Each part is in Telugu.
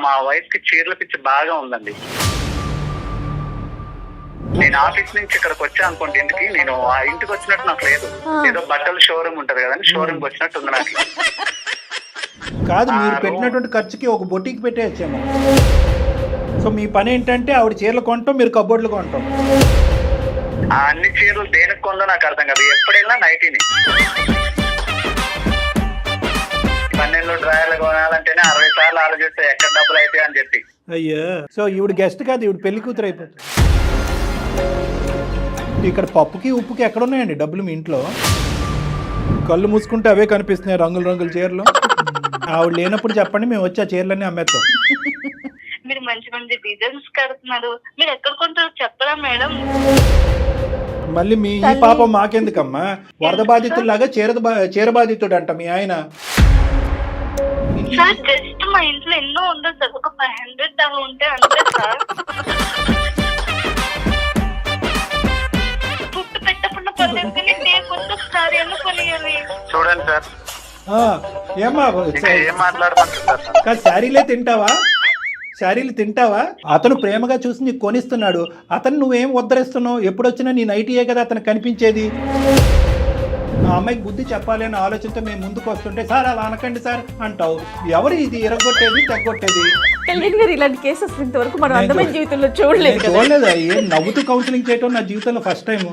మా వైఫ్ కి చీరల పిచ్చి బాగా ఉందండి. నేను ఆఫీస్ నుంచి ఇక్కడికి వచ్చా అనుకోండి ఇంటికి, నేను ఆ ఇంటికి వచ్చినట్టు నాకు లేదు. ఏదో బట్టల షోరూమ్ ఉంటది కదండి, షోరూమ్ కి వచ్చినట్టు ఉంది నాకు. కాదు, మీరు పెట్టినటువంటి ఖర్చుకి ఒక బొటీకి పెట్టేయచ్చేమో. సో మీ పని ఏంటంటే ఆవిడ చీరలు కొనటం, మీరు కబోర్డులు కొనటం. ఆ అన్ని చీరలు దేనికి కొందో నాకు అర్థం కాదు. ఎప్పుడైనా నైటీని 12 డ్రాయర్లు కొనాలంటేనే 60 సార్లు ఆలోచిస్తే ఎక్కడ డబ్బులు అయితే అని చెప్పి. అయ్యా, సో ఈవిడ గెస్ట్ కాదు, ఈవిడ పెళ్లి కూతురు అయిపోతుంది. ఇక్కడ పప్పుకి ఉప్పుకి ఎక్కడున్నాయండి డబ్బులు మీ ఇంట్లో? కళ్ళు మూసుకుంటే అవే కనిపిస్తున్నాయి, రంగుల రంగుల చీరలు. ఆవిడ లేనప్పుడు చెప్పండి, మేము వచ్చి ఆ చీరలన్నీ అమ్మేస్తాం. మీరు మంచి మంచి డిజైన్స్ కడుతున్నారు, మీరు ఎక్కడ కొంటారో చెప్పరా మేడం? మళ్ళీ మీ ఈ పాపం మాకెందుకమ్మా? వరద బాధితుల్లాగా చీర బాధితుడు అంట మీ ఆయన. సార్ జస్ట్ మా ఇంట్లో ఎన్నో ఉండదు సార్, ఒక 500 దాకా ఉంటే అంతే సార్. పుట్టు పెట్టకుండా పర్లేదు కానీ సార్ ఎందుకు కొనియాలి? చూడండి సార్, ఏమా ఏం మాట్లాడమంటారు సార్? కాదు, శారీలు తింటావా? అతను ప్రేమగా చూసి నీకు కొనిస్తున్నాడు, అతను నువ్వేం ఉద్ధరిస్తున్నావు? ఎప్పుడొచ్చినా నీ నైటీయే కదా అతను కనిపించేది. ఆ అమ్మాయికి బుద్ధి చెప్పాలి అనే ఆలోచనతో మేము ముందుకు వస్తుంటే, సార్ అలా అనకండి సార్ అంటావు. ఎవరు ఇది ఇరగొట్టేది, తెగొట్టేది? కళ్యాణ్ గారు, ఇలాంటి కేసెస్ ఇంతవరకు మనం అందమైన జీవితంలో చూడలేదు. చూడలేదా? ఏం నవ్వుతూ కౌన్సిలింగ్ చేయటం నా జీవితంలో ఫస్ట్ టైం.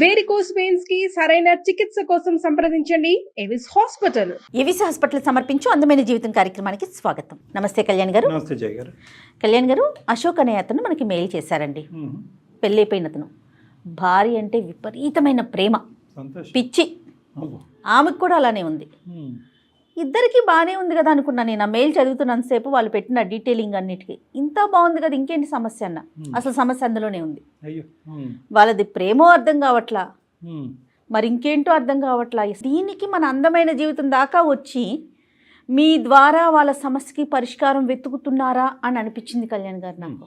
వేరికోస్ వెయిన్స్ కి సరైన చికిత్స కోసం సంప్రదించండి ఎవిస్ హాస్పిటల్. ఎవిస్ హాస్పిటల్ సమర్పించు అందమైన జీవితం కార్యక్రమానికి స్వాగతం. నమస్తే కళ్యాణ్ గారు. నమస్తే జయ గారు. కళ్యాణ్ గారు, అశోక్ అనే అతను మనకి మెయిల్ చేశారండి. పెళ్ళైపోయిన అతను, భార్య అంటే విపరీతమైన ప్రేమ, పిచ్చి. ఆమెకు కూడా అలానే ఉంది. ఇద్దరికి బాగానే ఉంది కదా అనుకున్నా నేను. ఆ మెయిల్ చదువుతున్నంతసేపు వాళ్ళు పెట్టిన డీటెయిలింగ్ అన్నిటికీ ఇంత బాగుంది కదా, ఇంకేంటి సమస్య అన్న. అసలు సమస్య అందులోనే ఉంది. వాళ్ళది ప్రేమో అర్థం కావట్లా, మరి ఇంకేంటో అర్థం కావట్లా. దీనికి మన అందమైన జీవితం దాకా వచ్చి మీ ద్వారా వాళ్ళ సమస్యకి పరిష్కారం వెతుకుతున్నారా అని అనిపించింది కళ్యాణ్ గారు నాకు.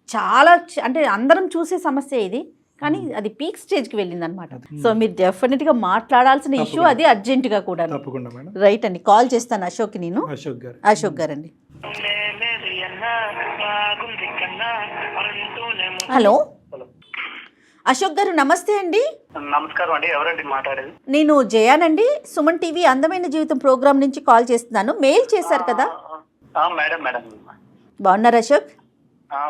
చాలా అంటే అందరం చూసే సమస్య ఇది, కానీ అది పీక్ స్టేజ్కి వెళ్ళింది అనమాట. సో మీరు డెఫినెట్గా మాట్లాడాల్సిన ఇష్యూ అది, అర్జెంటుగా కూడా. రైట్ అండి, కాల్ చేస్తాను అశోక్కి నేను. అశోక్ గారు అండి. హలో అశోక్ గారు, నమస్తే అండి. నమస్కారం అండి, ఎవరండి మాట్లాడేది? నేను జయానండి, సుమన్ టీవీ అందమైన జీవితం ప్రోగ్రామ్ నుంచి కాల్ చేస్తున్నాను. మెయిల్ చేశారు కదా. మేడం మేడం బాగున్నారు అశోక్?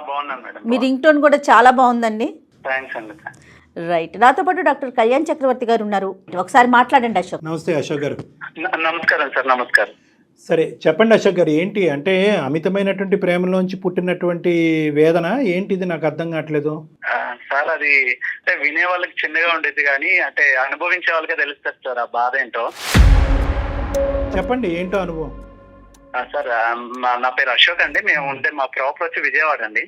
బాగున్నాను మేడం. మీ రింగ్ టోన్ కూడా చాలా బాగుందండి. థ్యాంక్స్ అండి. రైట్, నాతో పాటు డాక్టర్ కళ్యాణ్ చక్రవర్తి గారు ఉన్నారు. ఒకసారి మాట్లాడండి అశోక్. నమస్తే అశోక్ గారు. నమస్కారం సార్. నమస్కారం. సరే చెప్పండి అశోక్ గారు, ఏంటి అంటే అమితమైనటువంటి ప్రేమలోంచి పుట్టినటువంటి వేదన ఏంటిది? నాకు అర్థం కావట్లేదు సార్. అది అంటే వినే వాళ్ళకి చిన్నగా ఉండేది కానీ అంటే అనుభవించే వాళ్ళకే తెలుస్తుంది సార్ ఆ బాధ ఏంటో. చెప్పండి, ఏంటో అనుభవం. సార్ నా పేరు అశోక్ అండి. మేము ఉంటే మా ప్రాపర్ వచ్చి విజయవాడ అండి.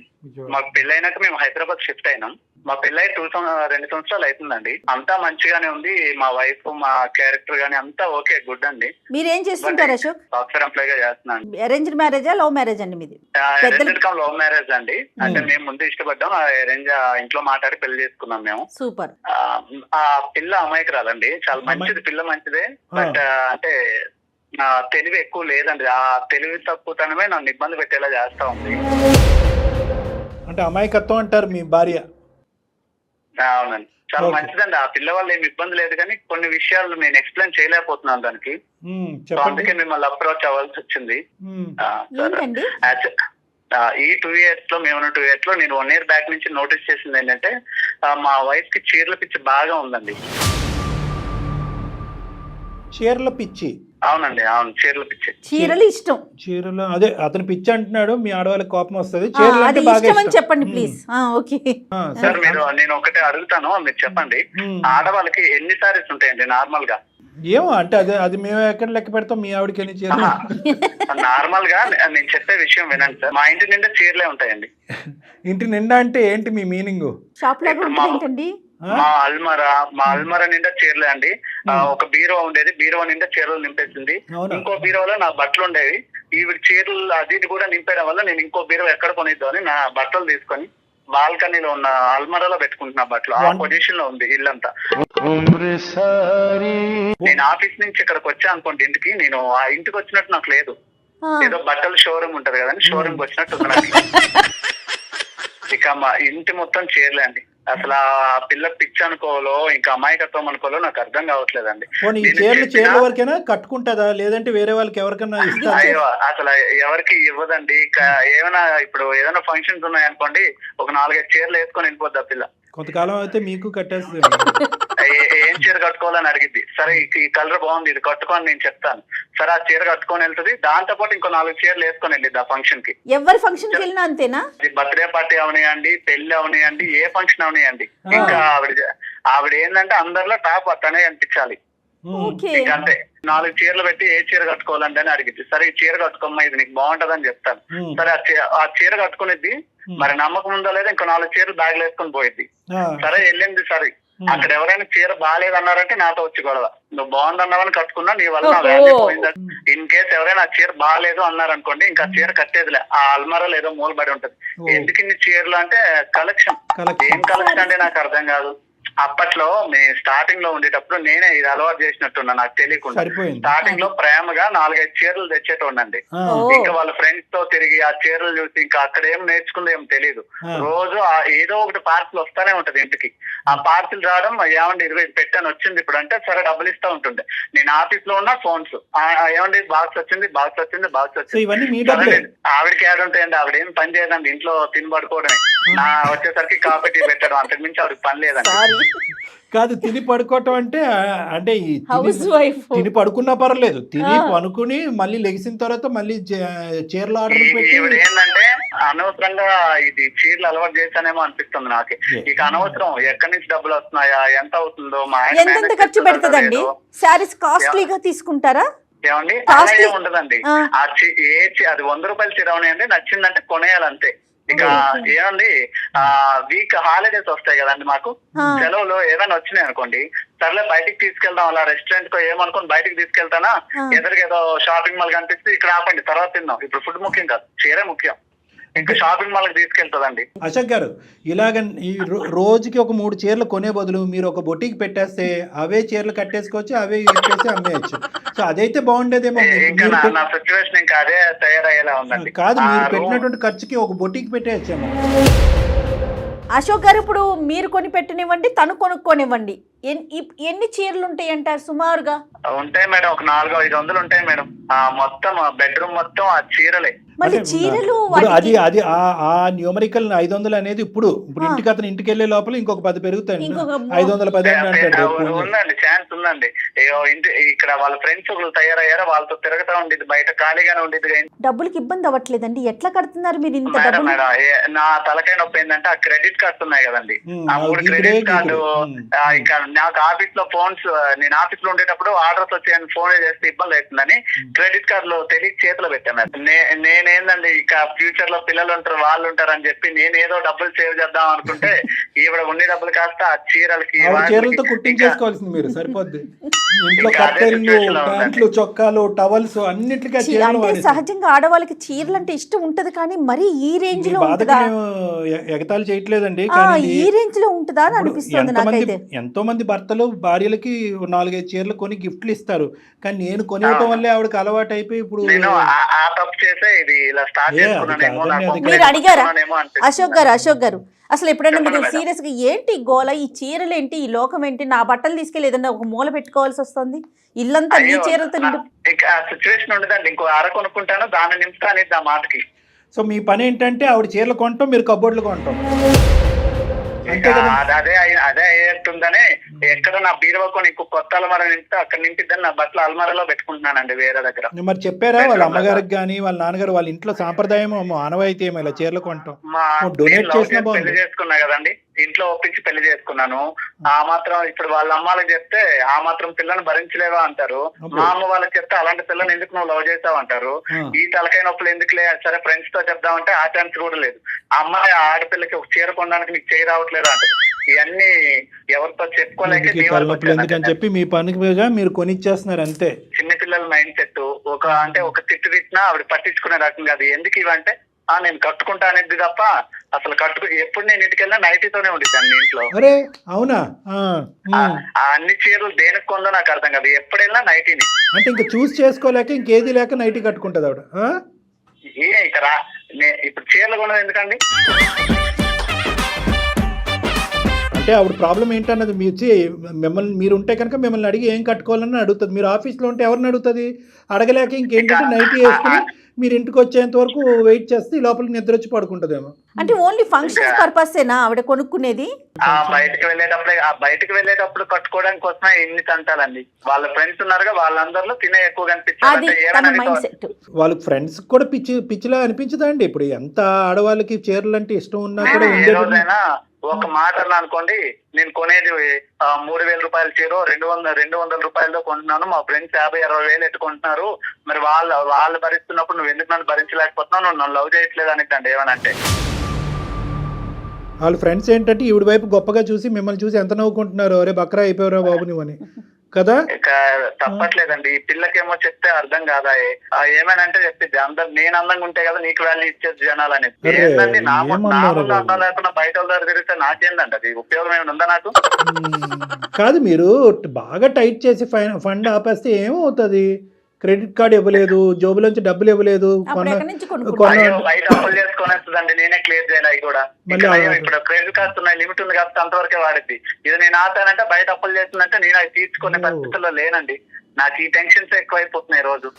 మాకు పెళ్ళైనాక మేము హైదరాబాద్ షిఫ్ట్ అయినాం. మా పెళ్ళై 2 సంవత్సరాలు అవుతుందండి. అంతా మంచిగానే ఉంది. మా వైఫ్, మా క్యారెక్టర్ గానీ అంతా ఓకే, గుడ్ అండి. మీరేం చేస్తుంటారు అశోక్? సాఫ్ట్వేర్ ఎంప్లాయ్ గా చేస్తున్నాను. అరేంజ్డ్ మ్యారేజా, లవ్ మ్యారేజ్ అండి మీది? లవ్ మ్యారేజ్ అండి. అంటే మేము ముందు ఇష్టపడ్డాం, అరేంజ్ ఇంట్లో మాట్లాడి పెళ్లి చేసుకున్నాం మేము. సూపర్. ఆ పిల్ల అమాయకురాలండి, చాలా మంచిది, పిల్ల మంచిదే. బట్ అంటే నా తెలివి ఎక్కువ లేదండి. ఆ తెలివి తక్కువతనమే నన్ను ఇబ్బంది పెట్టేలా చేస్తా ఉంది. అంటే అమాయకత్వం అంటారు మీ భార్య? అవునండి, చాలా మంచిదండి. ఆ పిల్ల వల్ల ఏమి ఇబ్బంది లేదు, కానీ కొన్ని విషయాలు నేను ఎక్స్ప్లెయిన్ చేయలేకపోతున్నాను దానికి. అందుకే మిమ్మల్ని అప్రోచ్ అవ్వాల్సి వచ్చింది. ఈ 2 years లో, మేము 2 years లో నేను 1 year బ్యాక్ నుంచి నోటీస్ చేసింది ఏంటంటే, మా వైఫ్ కి చీరల పిచ్చి బాగా ఉందండి. చీరల పిచ్చి? అవునండి, అవును, చీరల పిచ్చి. చీరలు ఇష్టం. చీరలు, అదే అతను పిచ్చి అంటున్నాడు. మీ ఆడవాళ్ళకి కోపం వస్తుంది. చెప్పండి ప్లీజ్. ఓకే సార్, నేను ఒకటే అడుగుతాను, మీరు చెప్పండి. ఆడవాళ్ళకి ఎన్ని సారీస్ ఉంటాయండి నార్మల్ గా? ఏమో అంటే అది మేము ఎక్కడ లెక్క పెడతాం, మీ ఆవిడకి ఎన్ని చీరలు? నార్మల్ గా నేను చెప్పే విషయం వినండి సార్. మా ఇంటి నిండా చీరలే ఉంటాయండి. ఇంటి నిండా అంటే ఏంటి మీ మీనింగ్? షాప్ లాగా ఏంటండి? మా అల్మరా నిండా చీరలే అండి. ఒక బీరో ఉండేది, బీరో నిండా చీరలు నింపేసింది. ఇంకో బీరోలో నా బట్టలు ఉండేవి, ఈవిడ చీరలు అది ఇది కూడా నింపేయడం వల్ల నేను ఇంకో బీరువా ఎక్కడ కొనిద్దామని నా బట్టలు తీసుకొని బాల్కనీలో ఉన్న అల్మరాలో పెట్టుకుంటున్నా బట్టలు. ఆ పొజిషన్ లో ఉంది ఇల్లంతా. నేను ఆఫీస్ నుంచి ఇక్కడికి వచ్చా అనుకోండి ఇంటికి, నేను ఆ ఇంటికి వచ్చినట్టు నాకు లేదు. ఏదో బట్టల షోరూమ్ ఉంటది కదండి, షోరూమ్ కి వచ్చినట్టు ఉంది నాకు. ఇక మా ఇంటి మొత్తం చీరలే అండి. అసలు ఆ పిల్ల పిచ్చి అనుకోవాలో ఇంకా అమాయకత్వం అనుకోవాలో నాకు అర్థం కావట్లేదండి. చీరల వరకైనా కట్టుకుంటుందా, లేదంటే వేరే వాళ్ళకి ఎవరికైనా ఇస్తా? అయ్యో అసలు ఎవరికి ఇవ్వదండి. ఏమైనా ఇప్పుడు ఏదైనా ఫంక్షన్స్ ఉన్నాయనుకోండి, ఒక 4-5 చీరలు వేసుకొని వెళ్ళిపోద్ది ఆ పిల్ల. కొంతకాలం అయితే మీకు కట్టేస్తుంది. ఏం చీర కట్టుకోవాలని అడిగిద్ది. సరే ఈ కలర్ బాగుంది, ఇది కట్టుకొని నేను చెప్తాను. సరే ఆ చీర కట్టుకొని వెళ్తుంది. దాంతో పాటు ఇంకో 4 చీరలు వేసుకొని వెళ్ళిద్ది ఆ ఫంక్షన్ కి. ఎవరి ఫంక్షన్ కి వెళ్ళినా అంతేనా? బర్త్డే పార్టీ అవనియండి, పెళ్లి అవనియండి, ఏ ఫంక్షన్ అవనియండి, ఇంకా ఆవిడ ఏంటంటే అందరిలో టాప్ అతనే అనిపించాలి. ఇంకా అంతే. 4 చీరలు పెట్టి ఏ చీర కట్టుకోవాలంటే అని అడిగిద్ది. సరే ఈ చీర కట్టుకోమ్మా, ఇది నీకు బాగుంటది అని చెప్తాను. సరే ఆ చీర కట్టుకునిద్ది. మరి నమ్మకం ఉందో లేదా ఇంకో 4 చీరలు బ్యాగ్లు వేసుకొని పోయిద్ది. సరే వెళ్ళింది. సరే అక్కడ ఎవరైనా చీర బాగాలేదన్నారంటే నాతో వచ్చి గొడవ. నువ్వు బాగుందన్నావని కట్టుకున్నా, నీ వల్ల నా వాల్యూ పోయిందా. ఇన్ కేసు ఎవరైనా ఆ చీర బాగాలేదు అన్నారనుకోండి, ఇంకా చీర కట్టేదిలే. ఆ అల్మారాలో ఏదో మూలబడి ఉంటది. ఎందుకు ఇన్ని చీరలు అంటే కలెక్షన్. ఏం కలెక్షన్ అంటే నాకు అర్థం కాదు. అప్పట్లో మేము స్టార్టింగ్ లో ఉండేటప్పుడు నేనే ఇది అలవాటు చేసినట్టున్నా నాకు తెలియకుండా. స్టార్టింగ్ లో ప్రేమగా 4-5 చీరలు తెచ్చేటోండి. ఇంకా వాళ్ళ ఫ్రెండ్స్ తో తిరిగి ఆ చీరలు చూసి ఇంకా అక్కడ ఏం నేర్చుకుందో ఏం తెలియదు. రోజు ఏదో ఒకటి పార్సిల్ వస్తానే ఉంటది ఇంటికి. ఆ పార్సిల్ రావడం, ఏమండి 20 పెట్టాను వచ్చింది ఇప్పుడు అంటే సరే డబ్బులు ఇస్తా ఉంటుండే. నేను ఆఫీస్ లో ఉన్న ఫోన్స్, ఏమండి బాక్స్ వచ్చింది, బాక్స్ వచ్చింది, బాక్స్ వచ్చింది. ఆవిడకి యాడ్ ఉంటాయండి. ఆవిడ ఏం పని చేయదండి, ఇంట్లో తిని పడుకోవడమే. నా వచ్చేసరికి కాఫీ టీ పెట్టడం, అంతకు మించి ఆవిడకి పని లేదండి. కాదు, తిని పడుకోవటం అంటే అంటే తిని పడుకున్నా పర్లేదు, తిని పనుకుని మళ్ళీ లెగిసిన తర్వాత మళ్ళీ చీరలు ఆర్డర్ పెట్టి. ఏంటంటే అనవసరంగా ఇది చీరలు అలవాటు చేశానేమో అనిపిస్తుంది నాకు. ఇక అనవసరం ఎక్కడి నుంచి డబ్బులు వస్తున్నాయా, ఎంత అవుతుందో, మా ఎంత ఖర్చు పెడుతుందండి? శారీస్ కాస్ట్లీగా తీసుకుంటారా? ఏమండి అలా ఏమి ఉండదండి. అది 100 రూపాయల చీర ఉన్నాయండి, నచ్చిందంటే కొనేయాలంతే. ఇక ఏమండి వీక్ హాలిడేస్ వస్తాయి కదండి మాకు, సెలవులు ఏదైనా వచ్చినాయి అనుకోండి, సర్లే బయటికి తీసుకెళ్దాం, అలా రెస్టారెంట్ కో ఏమనుకోని బయటికి తీసుకెళ్తానా, ఎదురుగా షాపింగ్ మాల్ కనిపిస్తే ఇక్కడ ఆపండి తర్వాత తిందాం, ఇప్పుడు ఫుడ్ ముఖ్యం కాదు, చీరే ముఖ్యం. ఇంకా షాపింగ్ మాల్ తీసుకెళ్తుందండి. అశోక్ గారు, ఇలాగ ఈ రోజుకి ఒక 3 చీరలు కొనే బదులు మీరు ఒక బొటికి పెట్టేస్తే అవే చీరలు కట్టేసుకోవచ్చు, అవే ఇచ్చేసి అమ్మేయచ్చు. సో అదైతే బాగుండేదేమో. నా సిచ్యువేషన్ ఇంకా అదే తయారయ్యేలా ఉందండి. కాదు, మీరు పెట్టినటువంటి ఖర్చుకి ఒక బొటికి పెట్టేయచ్చేమో. అశోక్ గారు, ఇప్పుడు మీరు కొని పెట్టనివ్వండి, తను కొనుక్కోనివ్వండి, ఎన్ని చీరలు ఉంటాయి అంటారు సుమారుగా? ఉంటాయి మేడం, ఒక 400-500 ఉంటాయి మేడం. మొత్తం బెడ్రూమ్ మొత్తం ఆ చీరలే. మళ్ళీ చీరలు అది ఆ న్యూమరికల్ 500 అనేది ఇప్పుడు ఇంటికి అతను ఇంటికి వెళ్ళే లోపల ఇంకొక 10 పెరుగుతాయి. 510 ఉందండి, ఛాన్స్ ఉందండి. ఇక్కడ వాళ్ళ ఫ్రెండ్స్ ఒకరు తయారయ్యారో వాళ్ళతో తిరుగుతా ఉండేది, బయట ఖాళీగానే ఉండేది. డబ్బులకి ఇబ్బంది అవ్వట్లేదండి? ఎట్లా కడుతున్నారు మీరు ఇంత? మేడం నా తలకాయ నొప్పి ఏంటంటే ఆ క్రెడిట్ కార్డ్స్ ఉన్నాయి కదండి, ఆ 3 క్రెడిట్ కార్డు. ఇంకా నాకు ఆఫీస్ లో ఫోన్స్, నేను ఆఫీస్ లో ఉండేటప్పుడు ఆర్డర్స్ వచ్చాయని ఫోన్ చేస్తే ఇబ్బంది అవుతుందని క్రెడిట్ కార్డు లో తెలియ చేతిలో పెట్టాను. నేనేందండి ఇక ఫ్యూచర్ లో పిల్లలు ఉంటారు, వాళ్ళు ఉంటారు అని చెప్పి నేను ఏదో డబ్బులు సేవ్ చేద్దాం అనుకుంటే ఈవిడ ఉండే డబ్బులు కాస్త ఆ చీరలతో కుట్టించేసుకోవాల్సింది మీరు, సరిపోద్ది. ఇంట్లో ప్యాంట్లు, చొక్కాలు, టవల్స్ అన్నిటికీ. సహజంగా ఆడవాళ్ళకి చీరలు అంటే ఇష్టం ఉంటది, కానీ మరి ఈ రేంజ్ లో ఎగతాళి చేయట్లేదండి, ఈ రేంజ్ లో ఉంటుందా అని అనిపిస్తుంది నాకైతే. ఎంతో మంది భర్తలు భార్యలకి 4-5 చీరలు కొని గిఫ్ట్లు ఇస్తారు, కానీ నేను కొనివ్వటం వల్లే ఆవిడకి అలవాటు అయిపోయి ఇప్పుడు మీరు అడిగారా అశోక్ గారు అసలు ఎప్పుడైనా మీరు సీరియస్ గా ఏంటి గోల, ఈ చీరలు ఏంటి, ఈ లోకం ఏంటి, నా బట్టలు తీసుకెళ్ళి ఏదన్నా ఒక మూల పెట్టుకోవాల్సి వస్తుంది, ఇల్లంతా నీ చీరలతో సిచ్యువేషన్ ఉండదండి. ఇంకో కొనుక్కుంటాను, దాన్ని నింపుతాను ఆ మాటకి. సో మీ పని ఏంటంటే ఆవిడ చీరలు కొంటాం, మీరు కబోర్డులు కొంటాం. అదే అయ్యేట్టుందని ఎక్కడ నా బీరువా కొని ఇంకో కొత్త అల్మారా నింపితే అక్కడ నింపిద్దని నా బట్టలు అల్మారాలో పెట్టుకుంటున్నానండి వేరే దగ్గర. మరి చెప్పారా వాళ్ళ అమ్మగారికి కానీ వాళ్ళ నాన్నగారు వాళ్ళ ఇంట్లో సాంప్రదాయం ఆనవాయితీ ఏమో ఇలా చీరలు కొంటాం? డొనేట్ చేసిన పెళ్లి చేసుకున్నా కదండి, ఇంట్లో ఒప్పించి పెళ్లి చేసుకున్నాను. ఆ మాత్రం ఇప్పుడు వాళ్ళ అమ్మాలకు చెప్తే ఆ మాత్రం పిల్లని భరించలేవా అంటారు, మా అమ్మ వాళ్ళకి చెప్తే అలాంటి పిల్లని ఎందుకు నువ్వు లవ్ చేసావు అంటారు. ఈ తలకాయ నొప్పులు ఎందుకులే, సరే ఫ్రెండ్స్ తో చెప్దామంటే ఆ ఛాన్స్ కూడా లేదు. అమ్మాయి ఆడపిల్లకి ఒక చీర కొనడానికి నీకు చేయి రావట్లేదు అంటారు. ఇవన్నీ ఎవరితో చెప్పుకోలేక ఎందుకని చెప్పి మీ పనిగా మీరు కొనిచ్చేస్తున్నారు అంతే. చిన్నపిల్ల ఆడపిల్లల మైండ్ సెట్ ఒక తిట్టు తిట్టినా ఆవిడ పట్టించుకునే రకం కాదు. ఎందుకు ఇవంటే నేను కట్టుకుంటా అనేది తప్ప అసలు ఎప్పుడు నేను ఇంటికి వెళ్ళినా నైటీతోనే ఉండిద్దాన్ని ఇంట్లో. అరే అవునా? ఆ అన్ని చీరలు దేనికి కొందో నాకు అర్థం కాదు, ఎప్పుడు వెళ్ళినా నైటీని. అంటే ఇంకా చూస్ చేసుకోలేక ఇంకేది లేక నైటీ కట్టుకుంటది ఆవిడ. ఇక్కడ ఇప్పుడు చీరలు కొన్నది ఎందుకండి? అంటే ఆవిడ ప్రాబ్లం ఏంటన్నది మీరు ఉంటే కనుక మిమ్మల్ని అడిగి ఏం కట్టుకోవాలని అడుగుతుంది. మీరు ఆఫీస్లో ఉంటే ఎవరిని అడుగుతుంది? అడగలేక ఇంకేంటంటే నైటీ వేసుకుని మీరు ఇంటికి వచ్చేంత వరకు వెయిట్ చేస్తే ఈ లోపలికి నిద్ర వచ్చి పడుకుంటదేమో. అంటే ఓన్లీ ఫంక్షన్స్ పర్పసేనా ఆవిడ కొనుక్కునేది? బయటకు వెళ్ళేటప్పుడు కట్టుకోవడానికి కోసమే ఇన్ని తంటాలండి. వాళ్ళ ఫ్రెండ్స్ ఉన్నారుగా, వాళ్ళందరిలో తినే ఎక్కువ కనిపించారు. వాళ్ళ ఫ్రెండ్స్ కూడా పిచ్చిలా అనిపించదా అండి? ఇప్పుడు ఎంత ఆడవాళ్ళకి చీరలు అంటే ఇష్టం ఉన్నా కూడా ఒక మాట అనుకోండి, నేను కొనేది 3,000 రూపాయల చీర 200 రూపాయలతో కొంటున్నాను, మా ఫ్రెండ్స్ 50-60 వేలు ఎట్టుకుంటున్నారు, మరి వాళ్ళు భరిస్తున్నప్పుడు నువ్వు ఎందుకు నన్ను భరించలేకపోతున్నావు, నువ్వు నన్ను లవ్ చేయట్లేదు అనిద్దండి ఏమనంటే. వాళ్ళ ఫ్రెండ్స్ ఏంటంటే ఈవిడ వైపు గొప్పగా చూసి మిమ్మల్ని చూసి ఎంత నవ్వుకుంటున్నారు, అరే బక్రా అయిపోయారా బాబు నువ్వని కదా. ఇక తప్పట్లేదండి, ఈ పిల్లకేమో చెప్తే అర్థం కాదా, ఏమేనంటే చెప్పిద్ది అందరు నేను అందంగా ఉంటే కదా నీకు వాల్యూ ఇచ్చేది జనాలు అనేది. ఏంటండి నా ముందు అందం లేకుండా బయట వాళ్ళ దగ్గర తిరిగితే నాకేందండి అది ఉపయోగం ఏమైనా ఉందా నాకు? కాదు, మీరు బాగా టైట్ చేసి ఫండ్ ఆపేస్తే ఏమవుతుంది? క్రెడిట్ కార్డు ఇవ్వలేదు, జోబులోంచి డబ్బులు ఇవ్వలేదు, బయట అప్పులు చేసుకునేస్తుందండి, నేనే క్లియర్ చేయాలి. అవి కూడా ఇప్పుడు క్రెడిట్ కార్డ్స్ ఉన్నాయి, లిమిట్ ఉంది కాబట్టి అంతవరకే వాడిద్ది. ఇది నేను ఆతానంటే బయట అప్పులు చేస్తుందంటే నేను అవి తీసుకునే పరిస్థితుల్లో లేనండి. నాకు ఈ టెన్షన్స్ ఎక్కువైపోతున్నాయి రోజు.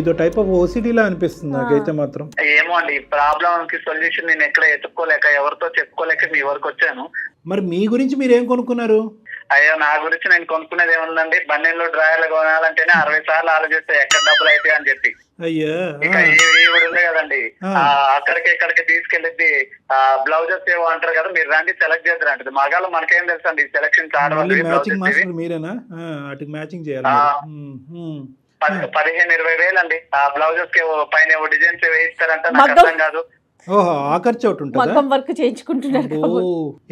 ఇదో టైప్ ఆఫ్ ఓసిడీలా అనిపిస్తుంది నాకైతే మాత్రం. ఏమో అండి, ఈ ప్రాబ్లం కి సొల్యూషన్ నేను ఎక్కడ ఎత్తుక్కోలేక ఎవరితో చెప్పుకోలేక మీ వరకు వచ్చాను. మరి మీ గురించి మీరు ఏం కొనుక్కున్నారు? అయ్యో నా గురించి నేను కొనుక్కునేది ఏముందండి, బండిలో డ్రాయర్లు కొనాలంటేనే 60 సార్లు ఆలోచిస్తే ఎక్కడ డబ్బులు అయితే అని చెప్పి. అయ్యా ఇక ఈవిడ ఉంది కదండి, అక్కడికి ఇక్కడికి తీసుకెళ్ళిద్ది. బ్లౌజెస్ ఏవో అంటారు కదా, మీరు రండి సెలెక్ట్ చేద్దరు అంటది. మగాళ్ళు మనకేం తెలుసు అండి సెలక్షన్ మీరేనా మ్యాచింగ్ చేయాలి. 15-20 వేలు అండి ఆ బ్లౌజెస్ కి పైన డిజైన్స్ వేయిస్తారంట, నాకు అర్థం కాదు. ఓహో, ఆ ఖర్చు ఒకటి ఉంటుంది. వర్క్ చేయించుకుంటున్నారు.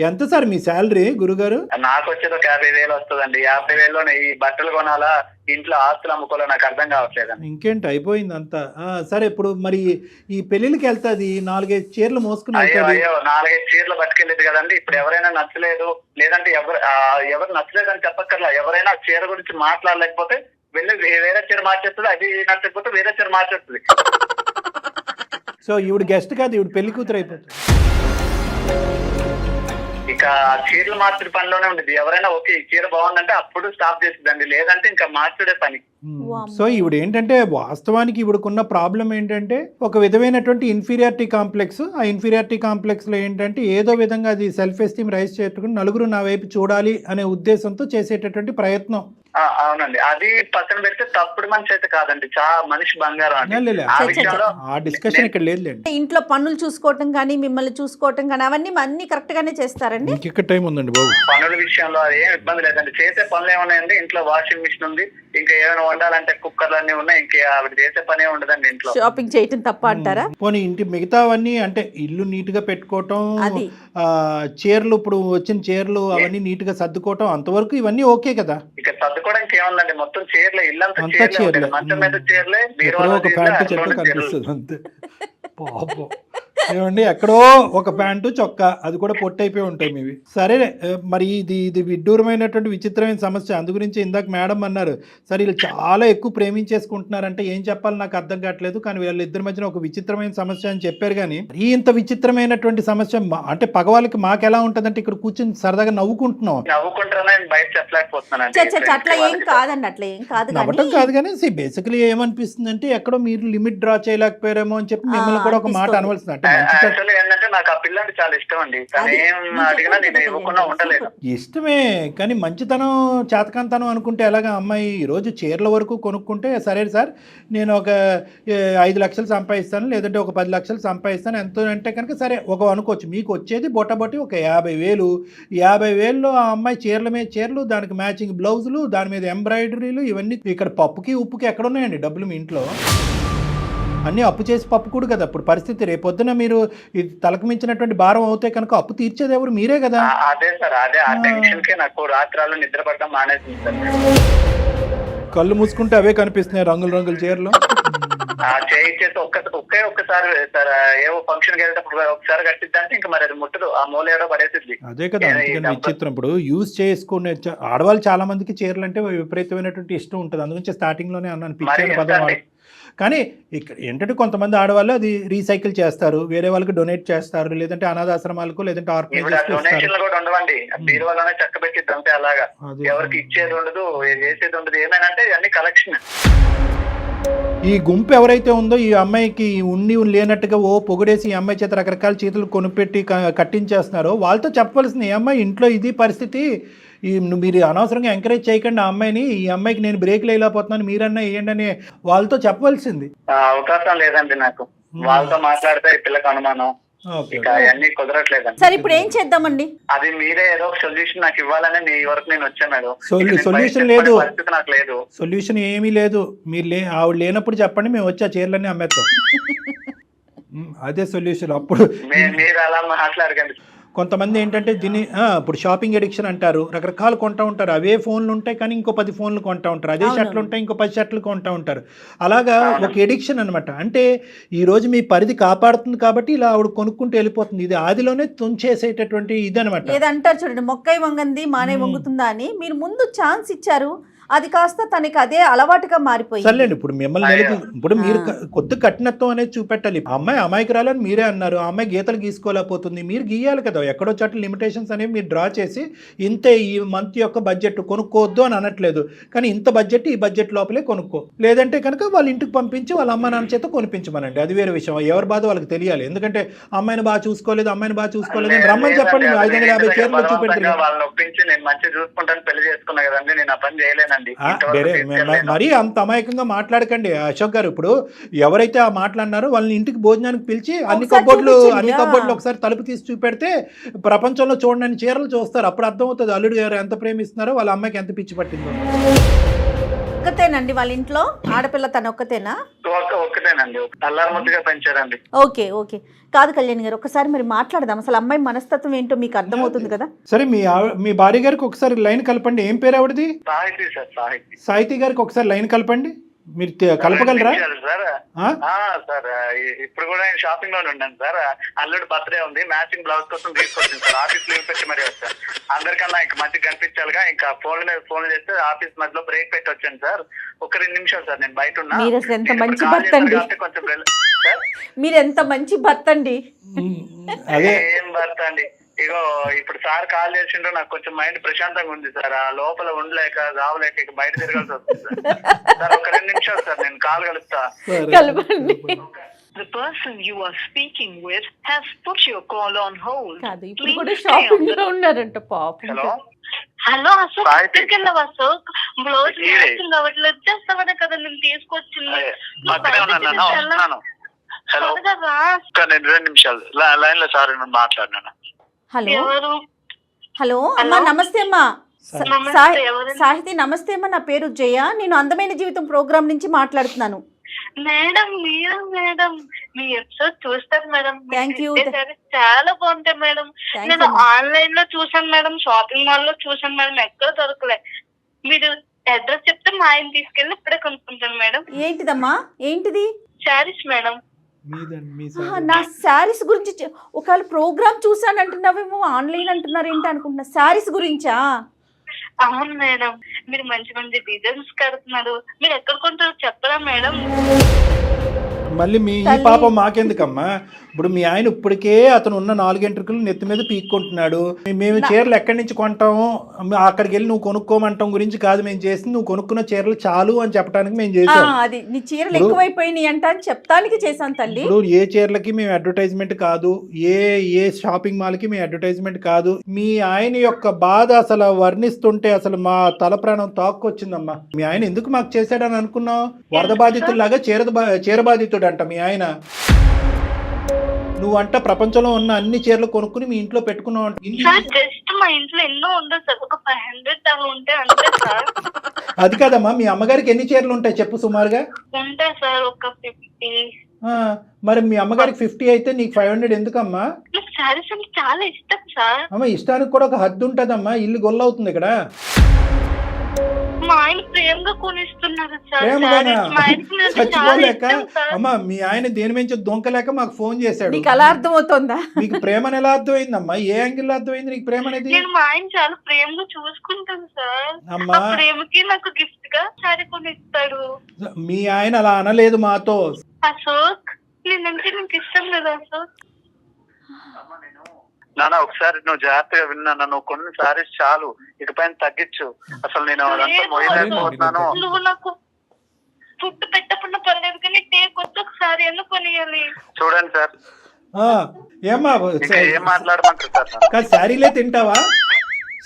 ఎంత సార్ మీ శాలరీ గురుగారు? నాకు వచ్చేది ఒక 50,000 వస్తుందండి. 50,000లోనే ఈ బట్టలు కొనాలా, ఇంట్లో ఆస్తులు అమ్ముకోవాలా, నాకు అర్థం కావట్లేదు. ఇంకేంటి, అయిపోయింది అంతా. సరే, ఇప్పుడు మరి ఈ పెళ్లికి వెళ్తాది 4-5 చీరలు మోసుకుని. అయ్యో 4-5 చీరలు పట్టుకెళ్ళేది కదండి. ఇప్పుడు ఎవరైనా నచ్చలేదు, లేదంటే ఎవరు నచ్చలేదు అని చెప్పక్కర్లా, ఎవరైనా చీర గురించి మాట్లాడలేకపోతే వెళ్ళి వేరే చీర మార్చేస్తుంది, అది నచ్చకపోతే వేరే చీర మార్చేస్తుంది. సో ఈవిడ గెస్ట్ కాదు, ఈవిడ పెళ్లి కూతురు అయిపోతుంది. ఇక చీరలు మార్చుడు పనిలోనే ఉండేది. ఎవరైనా ఓకే ఈ చీర బాగుందంటే అప్పుడు స్టాప్ చేసిద్దండి, లేదంటే ఇంకా మార్చుడే పని. సో ఈవిడ ఏంటంటే వాస్తవానికి ఈవిడకున్న ప్రాబ్లం ఏంటంటే ఒక విధమైనటువంటి ఇన్ఫీరియారిటీ కాంప్లెక్స్. ఆ ఇన్ఫీరియారిటీ కాంప్లెక్స్ లో ఏంటంటే ఏదో విధంగా అది సెల్ఫ్ ఎస్టీమ్ రైజ్ చేసుకుని నలుగురు నా వైపు చూడాలి అనే ఉద్దేశంతో చేసేటటువంటి ప్రయత్నం. అవునండి, అది పక్కన పెడితే తప్పుడు మనిషి అయితే కాదండి, చాలా మనిషి బంగారం అండి. ఆ డిస్కషన్ ఇక్కడ లేదులేండి. ఇంట్లో పనులు చూసుకోవటం కానీ మిమ్మల్ని చూసుకోవటం కానీ అవన్నీ కరెక్ట్ గానే చేస్తారండి. ఇక్కడ టైం ఉందండి బాబు. పనుల విషయంలో అది ఏం ఇబ్బంది లేదండి. చేసే పనులు ఏమున్నాయండి, ఇంట్లో వాషింగ్ మిషన్ ఉంది, ఇంకా ఏమైనా వండాలంటే కుక్కర్లు అన్ని ఉన్నాయి, ఇంకా ఆవిడ చేసే పనే ఉండదండి ఇంట్లో. షాపింగ్ చేయటం తప్ప అంటారా? పోనీ ఇంటి మిగతావన్నీ అంటే ఇల్లు నీట్ గా పెట్టుకోవటం, చీరలు ఇప్పుడు వచ్చిన చీరలు అవన్నీ నీట్ గా సర్దుకోవటం, అంతవరకు ఇవన్నీ ఓకే కదా. ఇక సర్దుకోవడానికి ఏముందండి, మొత్తం చీరలే, ఇల్లంతా చీరలే, మంచం మీద చీరలే, ఒక ప్యాంటు చెట్టు కనిపిస్తుంది అంతే. పాపం ఏమండి, ఎక్కడో ఒక ప్యాంటు చొక్కా, అది కూడా పొట్టయిపోయి ఉంటాయి మీవి. సరే, మరి ఇది విడ్డూరమైనటువంటి విచిత్రమైన సమస్య. అందు గురించి ఇందాక మేడం అన్నారు, సరే వీళ్ళు చాలా ఎక్కువ ప్రేమించేసుకుంటున్నారంటే ఏం చెప్పాలి నాకు అర్థం కావట్లేదు, కానీ వీళ్ళిద్దరి మధ్యన ఒక విచిత్రమైన సమస్య అని చెప్పారు. కానీ ఇంత విచిత్రమైనటువంటి సమస్య అంటే పగవాళ్ళకి మాకు ఎలా ఉంటదంటే ఇక్కడ కూర్చొని సరదాగా నవ్వుకుంటున్నాం. అట్లా ఏం కాదండి, అట్లా ఏం కాదు, నవ్వటం కాదు. కానీ బేసికలీ ఏమనిపిస్తుంది అంటే ఎక్కడో మీరు లిమిట్ డ్రా చేయలేకపోయారేమో అని చెప్పి మిమ్మల్ని కూడా ఒక మాట అనవలసింది. అంటే ఏంటంటే నాకు ఆ పిల్లంటే చాలా ఇష్టం అండి, అడిగినా నేను ఇవ్వకుండా ఉండలేదు. ఇష్టమే, కానీ మంచితనం చేతకంతనం అనుకుంటే ఎలాగా? అమ్మాయి ఈరోజు చీరల వరకు కొనుక్కుంటే సరే సార్ నేను ఒక 5 లక్షలు సంపాదిస్తాను, లేదంటే ఒక 10 లక్షలు సంపాదిస్తాను, ఎంతో అంటే కనుక సరే ఒక అనుకోవచ్చు. మీకు వచ్చేది బొట్టబొట్టి ఒక 50,000. 50,000లో ఆ అమ్మాయి చీరల మీద చీరలు, దానికి మ్యాచింగ్ బ్లౌజులు, దాని మీద ఎంబ్రాయిడరీలు, ఇవన్నీ. ఇక్కడ పప్పుకి ఉప్పుకి ఎక్కడ ఉన్నాయండి డబ్బులు మీ ఇంట్లో? అన్నీ అప్పు చేసి పప్పు కూడా కదా ఇప్పుడు పరిస్థితి. రేపొద్దున మీరు ఇది తలకు మించినటువంటి భారం అవుతే కనుక అప్పు తీర్చేది ఎవరు? మీరే కదా. అదే సార్, అదే ఆ టెన్షన్ కే నాకు రాత్రాలు నిద్ర పడడం మానేసింది సార్. కళ్ళు మూసుకుంటే అవే కనిపిస్తున్నాయి రంగుల రంగుల చీరలు. చేయించేసి ఒక్కసారి సార్ ఏవో ఫంక్షన్ కి వెళ్ళేటప్పుడు ఒకసారి కట్టిద్దంటే ఇంకా మరి అది ముట్టదు, ఆ మూలేడో పడేసిద్ది. అదే కదా, అందుకని విచిత్రం. ఇప్పుడు యూజ్ చేసుకునే ఆడవాళ్ళు చాలా మందికి చీరలు అంటే విపరీతమైనటువంటి ఇష్టం ఉంటుంది. అందుగురించి స్టార్టింగ్ లోనే అన్నాను పిచ్చి పదం వాడు. కానీ ఇక్కడ ఏంటంటే కొంతమంది ఆడవాళ్ళు అది రీసైకిల్ చేస్తారు, వేరే వాళ్ళకి డొనేట్ చేస్తారు, లేదంటే అనాథాశ్రమాలకు లేదంటే డొనేషన్లు కూడా ఉండవండి, బీరువాలోనే చక్క పెట్టిద్ది అంతే. అలాగా ఎవరికి ఇచ్చేది ఉండదు, చేసేది ఉండదు. ఏమైనా అన్ని కలెక్షన్. ఈ గుంపు ఎవరైతే ఉందో ఈ అమ్మాయికి ఉండి లేనట్టుగా ఓ పొగిడేసి ఈ అమ్మాయి చేత రకరకాల చేతులు కొనిపెట్టి కట్టించేస్తున్నారో వాళ్ళతో చెప్పవలసింది, ఈ అమ్మాయి ఇంట్లో ఇది పరిస్థితి, మీరు అనవసరంగా ఎంకరేజ్ చేయకండి ఆ అమ్మాయిని, ఈ అమ్మాయికి నేను బ్రేక్ లేకపోతున్నాను మీరన్నా వేయండి అని వాళ్ళతో చెప్పవలసింది. అవకాశం లేదండి నాకు, వాళ్ళతో మాట్లాడితే ఈ పిల్లకి అనుమానం, అన్ని కుదరట్లేదండి. సరే ఇప్పుడు ఏం చేద్దామండి? అది మీరే ఏదో ఒక సొల్యూషన్ నాకు ఇవ్వాలని మీ వరకు నేను వచ్చాను మేడం. సొల్యూషన్ లేదు, నాకు లేదు సొల్యూషన్ ఏమీ లేదు. మీరు ఆవిడ లేనప్పుడు చెప్పండి, మేము వచ్చి ఆ చీరలన్నీ అమ్మేస్తాం. అదే సొల్యూషన్. అప్పుడు మీరు అలా మాట్లాడకండి. కొంతమంది ఏంటంటే దీన్ని ఇప్పుడు షాపింగ్ ఎడిక్షన్ అంటారు, రకరకాలు కొంటూ ఉంటారు. అవే ఫోన్లు ఉంటాయి కానీ ఇంకో 10 ఫోన్లు కొంటూ ఉంటారు, అదే షర్ట్లు ఉంటాయి ఇంకో 10 షర్ట్లు కొంటూ ఉంటారు. అలాగా ఒక ఎడిక్షన్ అనమాట. అంటే ఈరోజు మీ పరిధి కాపాడుతుంది కాబట్టి ఇలా ఆవిడ కొనుక్కుంటూ వెళ్ళిపోతుంది. ఇది ఆదిలోనే తుంచేసేటటువంటి ఇది అనమాట. ఏదంటారు చూడండి, మొక్కై వంగంది మానే వంగుతుందా అని. మీరు ముందు ఛాన్స్ ఇచ్చారు, అది కాస్త తనకి అదే అలవాటుగా మారిపోయింది. సర్లేండి, ఇప్పుడు మిమ్మల్ని ఇప్పుడు మీరు కొద్ది కఠినత్వం అనేది చూపెట్టాలి. అమ్మాయి అమాయకురాలని మీరే అన్నారు, ఆ అమ్మాయి గీతలు గీసుకోలేకపోతుంది, మీరు గీయాలి కదా. ఎక్కడో చోట లిమిటేషన్స్ అనేవి మీరు డ్రా చేసి ఇంతే ఈ మంత్ యొక్క బడ్జెట్ కొనుక్కోవద్దు అని అనట్లేదు, కానీ ఇంత బడ్జెట్ ఈ బడ్జెట్ లోపలే కొనుక్కో, లేదంటే కనుక వాళ్ళ ఇంటికి పంపించి వాళ్ళ అమ్మ నాన్న చేత కొనిపించమనండి. అది వేరే విషయం, ఎవరి బాధ వాళ్ళకి తెలియాలి. ఎందుకంటే అమ్మాయిని బాగా చూసుకోలేదు అని రమ్మని చెప్పండి. 550 చీరలు చూపెట్టారు, మరీ అంత అమాయకంగా మాట్లాడకండి అశోక్ గారు. ఇప్పుడు ఎవరైతే ఆ మాట్లాడినారో వాళ్ళని ఇంటికి భోజనానికి పిలిచి అన్ని కబోర్డ్లు ఒకసారి తలుపు తీసి చూపెడితే ప్రపంచంలో చూడని చీరలు చూస్తారు. అప్పుడు అర్థమవుతుంది అల్లుడు గారు ఎంత ప్రేమిస్తున్నారో, వాళ్ళ అమ్మాయికి ఎంత పిచ్చి పట్టిందో. ఒక్కతేనండి వాళ్ళ ఇంట్లో ఆడపిల్ల, తన ఒక్కతేనా? ఒక్కటేనండి, అల్లారముద్దుగా పెంచారండి. ఓకే ఓకే, కాదు కళ్యాణ్ గారు, ఒకసారి మరి మాట్లాడదాం. అసలు అమ్మాయి మనస్తత్వం ఏంటో మీకు అర్థమవుతుంది కదా. సరే, మీ భార్య గారికి ఒకసారి లైన్ కలపండి. ఏం పేరు ఆవిడది? సాహితి సార్. సాహితి గారికి ఒకసారి లైన్ కలపండి. మీరు కలపగలరా సార్? ఇప్పుడు కూడా నేను షాపింగ్ లోనే ఉన్నాను సార్. అల్లుడు బర్త్డే ఉంది, మ్యాచింగ్ బ్లౌజ్ కోసం తీసుకొచ్చింది సార్. ఆఫీస్ లీవ్ పెట్టి మరి వచ్చాను. అందరికన్నా ఇంకా మంచిగా కనిపించాలిగా, ఇంకా ఫోన్ మీద ఫోన్ చేస్తే ఆఫీస్ మధ్యలో బ్రేక్ పెట్టి వచ్చాను సార్. ఒక 2 నిమిషాలు సార్, నేను బయట ఉన్నా. మీరు ఎంత మంచి భర్త అండి, మీరు ఎంత మంచి భర్త అండి. ఏం భర్త అండి, ఇగో ఇప్పుడు సార్ కాల్ చేసిండ్రు, నాకు కొంచెం మైండ్ ప్రశాంతంగా ఉంది సార్. ఆ లోపల ఉండలేక రావలేక బయట తిరగాల్సి వస్తుంది సార్. ఒక 2 నిమిషాలు సార్, నేను కాల్ కలుపుతా. The person you are speaking with has put your call on hold. కాదు, ఇప్పుడు కూడా షాపింగ్ లో ఉన్నారంట పాపం. హలో అశోక్, ఎక్కడికి వెళ్ళావు అశోక్? బ్లౌజ్ మ్యాచింగ్ అవ్వట్లేదు, వచ్చేస్తావనే కదా నేను తీసుకొచ్చింది. హలో, 2 నిమిషాలు లైన్ లో సార్ మాట్లాడినా. హలో అమ్మా, నమస్తే అమ్మా. సాహితి నమస్తే అమ్మా, నా పేరు జయ, నేను అందమైన జీవితం ప్రోగ్రామ్ నుంచి మాట్లాడుతున్నాను. మేడం మీరు మేడం, మీ ఎపిసోడ్ చూస్తాను మేడం. థ్యాంక్ యూ, చాలా బాగుంటాయి మేడం. నేను ఆన్లైన్ లో చూసాను మేడం, షాపింగ్ మాల్ లో చూసాను మేడం, ఎక్కడ దొరకలే. మీరు అడ్రస్ చెప్తే మా ఆయన తీసుకెళ్ళి ఇప్పుడే కొనుక్కుంటాను మేడం. ఏంటిదమ్మా, ఏంటిది? శారీస్ మేడం. నా శారీస్ గురించి ఒకవేళ ప్రోగ్రామ్ చూసాను అంటున్నావేమో, ఆన్లైన్ అంటున్నారు ఏంటి అనుకుంటున్నా. శారీస్ గురించా? అవును మేడం, మీరు మంచి మంచి డిజైన్స్ కడుతున్నారు. మీరు ఎక్కడ కొంటారో చెప్పరా మేడం? మళ్ళీ మీ ఈ పాపం మాకెందుకమ్మా? ఇప్పుడు మీ ఆయన ఇప్పటికే అతను ఉన్న 4 ఎంట్రుకలు నెత్తి మీద పీక్కుంటున్నాడు. మేము చీరలు ఎక్కడి నుంచి కొంటాము, అక్కడికి వెళ్ళి నువ్వు కొనుక్కోమంటాం గురించి కాదు మేము చేసింది. నువ్వు కొనుక్కున్న చీరలు చాలు అని చెప్పడానికి మేము చేసాం. అది నీ చీరలు ఎక్కువైపోయినాయి అంట అని చెప్తానికి చేశాను తల్లి. ఇప్పుడు ఏ చీరలకి మేము అడ్వర్టైజ్మెంట్ కాదు, ఏ షాపింగ్ మాల్ కి మేము అడ్వర్టైజ్మెంట్ కాదు. మీ ఆయన యొక్క బాధ అసలు వర్ణిస్తుంటే అసలు మా తల ప్రాణం తాక్కొచ్చిందమ్మా. మీ ఆయన ఎందుకు మాకు చేశాడని అనుకున్నావు? వరద బాధితుల్లాగా చీర బాధితుడు అంట మీ ఆయన. నువ్వంట ప్రపంచంలో ఉన్న అన్ని చీరలు కొనుక్కుని మీ ఇంట్లో పెట్టుకున్నావు. జస్ట్ మా ఇంట్లో ఎన్నో ఉండదు సార్, ఒక 500 అవి ఉంటే అంతే సార్. అది కాదమ్మా, మీ అమ్మగారికి ఎన్ని చీరలు ఉంటాయి చెప్పు సుమారుగా? ఉంటాయి సార్ ఒక 50. మరి మీ అమ్మగారికి 50 అయితే నీకు 500 ఎందుకమ్మా? శారీస్ అంటే చాలా ఇష్టం సార్. అమ్మ, ఇష్టానికి కూడా ఒక హద్దు ఉంటదమ్మా, ఇల్లు గొల్లవుతుంది ఇక్కడ. మా ఆయన ప్రేమగా కొనిస్తున్నారు సార్. ప్రేమగానా? సారీస్ మా ఆయనకి నేను చాలా చచ్చిపోలేక ఇష్టం సార్. అమ్మా మీ ఆయన దేని నుంచి దొంకలేక మాకు ఫోన్ చేశాడు. నీకు అలా అర్థమవుతుందా? నీకు ప్రేమ ఎలా అర్థమైందమ్మా? ఏ యాంగిల్ అర్థమైంది నీకు ప్రేమ అనేది? నేను మా ఆయన చాలా ప్రేమగా చూసుకుంటాను సార్. అమ్మా ఆ ప్రేమకి నాకు గిఫ్ట్ గా సారీ కొనిస్తాడు. మీ ఆయన అలా అనలేదు మాతో. అశోక్ నేనంటే నీకు ఇష్టం లేదా అశోక్? నాన్న ఒకసారి నువ్వు జాగ్రత్తగా విన్నా, నువ్వు కొన్ని సారీస్ చాలు, ఇకపైన తగ్గించు. అసలు నేను అదంతా మోయలేకపోతున్నాను. నువ్వు నాకు ఫుడ్ పెట్టకుండా పర్లేదు కానీ టేకొచ్చి ఒకసారి ఎందుకు కొనియాలి? చూడండి సార్, ఆ, ఏమ్మా ఇంకా ఏం మాట్లాడమంటారు సార్? కాదు, శారీలే తింటావా?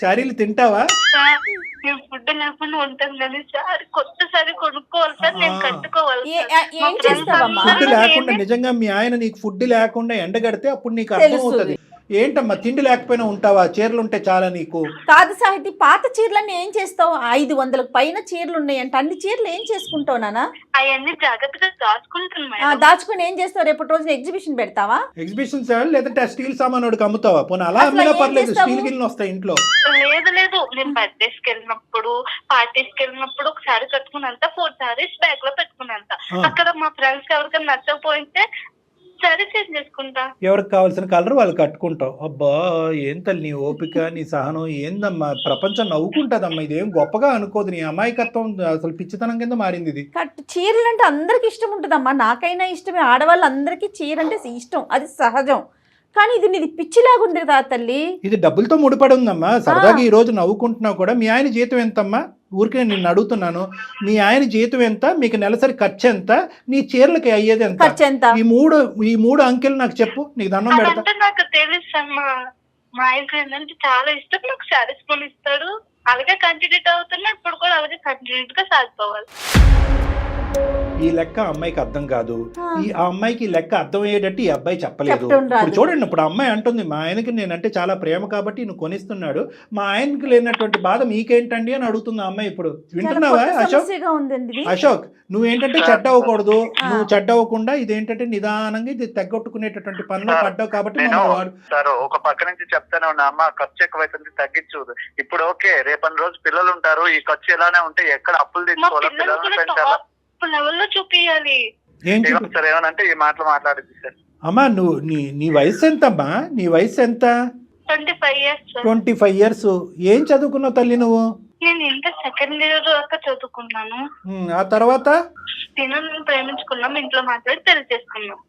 శారీలు తింటావా? సార్ నేను ఫుడ్ లేకుండా ఉంటాను కానీ సారీ కొత్త సారీ కొనుక్కోవాలి సార్. నేను కట్టుకోవాలి సార్. మా ఏం friends చేస్తావమ్మా? ఫుడ్ అందరూ లేకుండా నేనే- నిజంగా మీ ఆయన నీకు ఫుడ్ లేకుండా ఎండగడితే అప్పుడు నీకు అర్థమవుతుంది. ఏంటమ్మా తిండి లేకపోయినా ఉంటావా? చీరలు ఉంటే చాలా నీకు. కాదు సాహితి, పాత చీరలన్నీ ఏం చేస్తావు? 500 పైన చీరలు ఉన్నాయంట. అన్ని చీరలు ఏం చేసుకుంటావు నాన్న? అవన్నీ జాగ్రత్తగా దాచుకుంటాను మేడం. దాచుకుని ఏం చేస్తావు? రేపటి రోజున ఎగ్జిబిషన్ పెడతావా? ఎగ్జిబిషన్ సార్ లేదంటే ఆ స్టీల్ సామాన్ వాడికి అమ్ముతావా? పోనీ అలా అసలు అమ్మినా ఏం పర్లేదు, చేస్తావు? స్టీల్ గిన్నెలు వస్తాయి ఇంట్లో. లేదు నేను బర్త్డేస్ కి వెళ్ళినప్పుడు పార్టీస్ కి వెళ్ళినప్పుడు ఒక సారీ కట్టుకున్నంత 4 సారీస్ బ్యాగ్ లో పెట్టుకున్నంత. అక్కడ మా ఫ్రెండ్స్ ఎవరికైనా నచ్చకపోతే సారీ చేంజ్ చేసుకుంటా. ఎవరికి కావాల్సిన కలర్ వాళ్ళు కట్టుకుంటావు. అబ్బా ఏం తల్లి నీ ఓపిక, నీ సహనం ఏందమ్మా? ప్రపంచం నవ్వుకుంటుందమ్మా. ఇదేం గొప్పగా అనుకోదు. నీ అమాయకత్వం అసలు పిచ్చితనం కింద మారింది ఇది. చీరలు అంటే అందరికి ఇష్టం ఉంటుందమ్మా. నాకైనా ఇష్టమే. ఆడవాళ్ళందరికీ చీర అంటే ఇష్టం, అది సహజం. కానీ ఇది నీది పిచ్చిలాగుంది రా తల్లి. ఇది డబ్బులతో ముడిపడి ఉందమ్మా. సరదాగా ఈ రోజు నవ్వుకుంటున్నావు కూడా. మీ ఆయన జీతం ఎంతమ్మా? ఊరికే నిన్ను అడుగుతున్నాను. మీ ఆయన జీతం ఎంత? మీకు నెలసరి ఖర్చు ఎంత? నీ చీరలకి అయ్యేది ఎంత? ఖర్చు ఎంత? ఈ మూడు అంకెలు నాకు చెప్పు, నీకు దండం పెడతా. అదంటే నాకు తెలుసు అమ్మా. మా ఆయనకి ఏంటంటే చాలా ఇష్టం. నాకు సారీస్ కొనిస్తాడు. అలాగే కంటిన్యూ అవుతున్నా. ఇప్పుడు కూడా అలాగే కంటిన్యూ గా సాగిపోవాలి. ఈ లెక్క అమ్మాయికి అర్థం కాదు. ఆ అమ్మాయికి ఈ లెక్క అర్థం అయ్యేటట్టు ఈ అబ్బాయి చెప్పలేదు. చెప్తుండ్రు ఇప్పుడు అది. చూడండి, ఇప్పుడు అమ్మాయి అంటుంది మా ఆయనకి నేనంటే చాలా ప్రేమ కాబట్టి నువ్వు కొనిస్తున్నాడు, మా ఆయనకి లేనటువంటి బాధ మీకేంటండి అని అడుగుతుంది ఆ అమ్మాయి. ఇప్పుడు వింటున్నావా చాలా కొత్త అశోక్? సమస్యగా ఉందండి ఇది. అశోక్ నువ్వేంటంటే చెడ్డ అవ్వకూడదు. నువ్వు చెడ్డ అవ్వకుండా ఇదేంటంటే నిదానంగా ఇది తగ్గొట్టుకునేటటువంటి పనిలో పడ్డావు కాబట్టి నేను మమ్మల్ని వాడు. సార్ ఒక పక్క నుంచి చెప్తానే ఉన్నా, అమ్మ ఖర్చు ఎక్కువైతుంది తగ్గించు. ఇప్పుడు ఓకే, రేపటి రోజు పిల్లలు ఉంటారు, ఈ ఖర్చు ఇలానే ఉంటే ఎక్కడ అప్పులు మా తీసుకోవాలా? పిల్లలు పిల్లల్ని కూడా పెంచాలా? టాప్ లెవెల్లో చూపియాలి. ఏం సార్ ఏమనంటే ఈ మాటలు మాట్లాడింది సార్. అమ్మా నువ్వు నీ వయసు ఎంతమ్మా? నీ వయసు ఎంత? 25 years సార్. 25 years. ఏం చదువుకున్నావు తల్లి నువ్వు? నేను ఇంటర్ సెకండ్ ఇయర్ దాకా చదువుకున్నాను. ఆ తర్వాత నేను ప్రేమించుకున్నాం. ఇంట్లో మాట్లాడి పెళ్లి చేసుకున్నాం.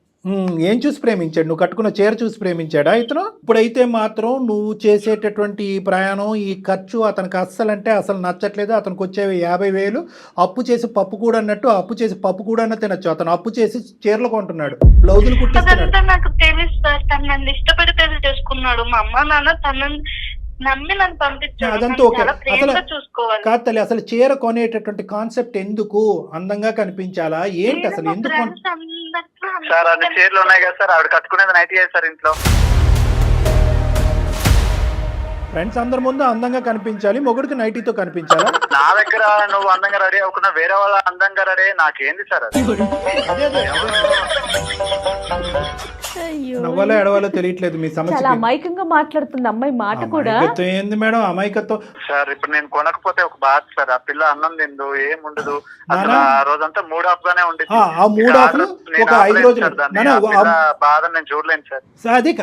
ఏం చూసి ప్రేమించాడు? నువ్వు కట్టుకున్న చీర చూసి ప్రేమించాడా ఇతను? ఇప్పుడైతే మాత్రం నువ్వు చేసేటటువంటి ఈ ప్రయాణం, ఈ ఖర్చు అతనికి అస్సలంటే అసలు నచ్చట్లేదు. అతనికి వచ్చేవి 50,000 అప్పు చేసి పప్పు కూడా అన్నట్టు, అప్పు చేసి పప్పు కూడా అన్న తినచ్చు. అతను అప్పు చేసి చీరలు కొంటున్నాడు, బ్లౌజులు కుట్టిస్తున్నాడు. అదంతా నాకు తెలుసు సార్. తను నన్ను ఇష్టపడి పెళ్లి చేసుకున్నాడు. మా అమ్మ నాన్న తనని నమ్మి నన్ను పంపించాడు. అదంతా నన్ను ఓకే. చాలా అసలు ప్రేమగా చూసుకోవాలి. కాదు తల్లి, అసలు చీర కొనేటటువంటి కాన్సెప్ట్ ఎందుకు? అందంగా కనిపించాలా ఏంటి? అసలు మా ఎందుకు friends అందరితో సార్ అన్ని చీరలు ఉన్నాయి కదా సార్, ఆవిడ కట్టుకునేది నైట్ సార్ ఇంట్లో. ఫ్రెండ్స్ అందరి ముందు అందంగా కనిపించాలి, మొగుడికి నైటీతో కనిపించాలా? నా దగ్గర నువ్వు అందంగా రెడీ అవ్వకుండా వేరే వాళ్ళ అందంగా రెడీ నాకేంది సార్ అది? అయ్యో, నవ్వాలో ఎడవాలో తెలియట్లేదు మీ సమస్య. చాలా అమాయకంగా మాట్లాడుతుంది అమ్మాయి మాట కూడా. అమాయకత్వం ఏంది మేడం? అమాయకత్వం సార్ ఇప్పుడు నేను కొనకపోతే ఒక బాధ సార్. ఆ పిల్ల అన్నం తిందు, ఏం ఉండదు. అసలు ఆ రోజంతా మూడ్ ఆఫ్ గానే ఉండేది. ఆ మూడ్ ఆఫ్ ఒక 5 రోజులు బాధ నేను చూడలేను సార్.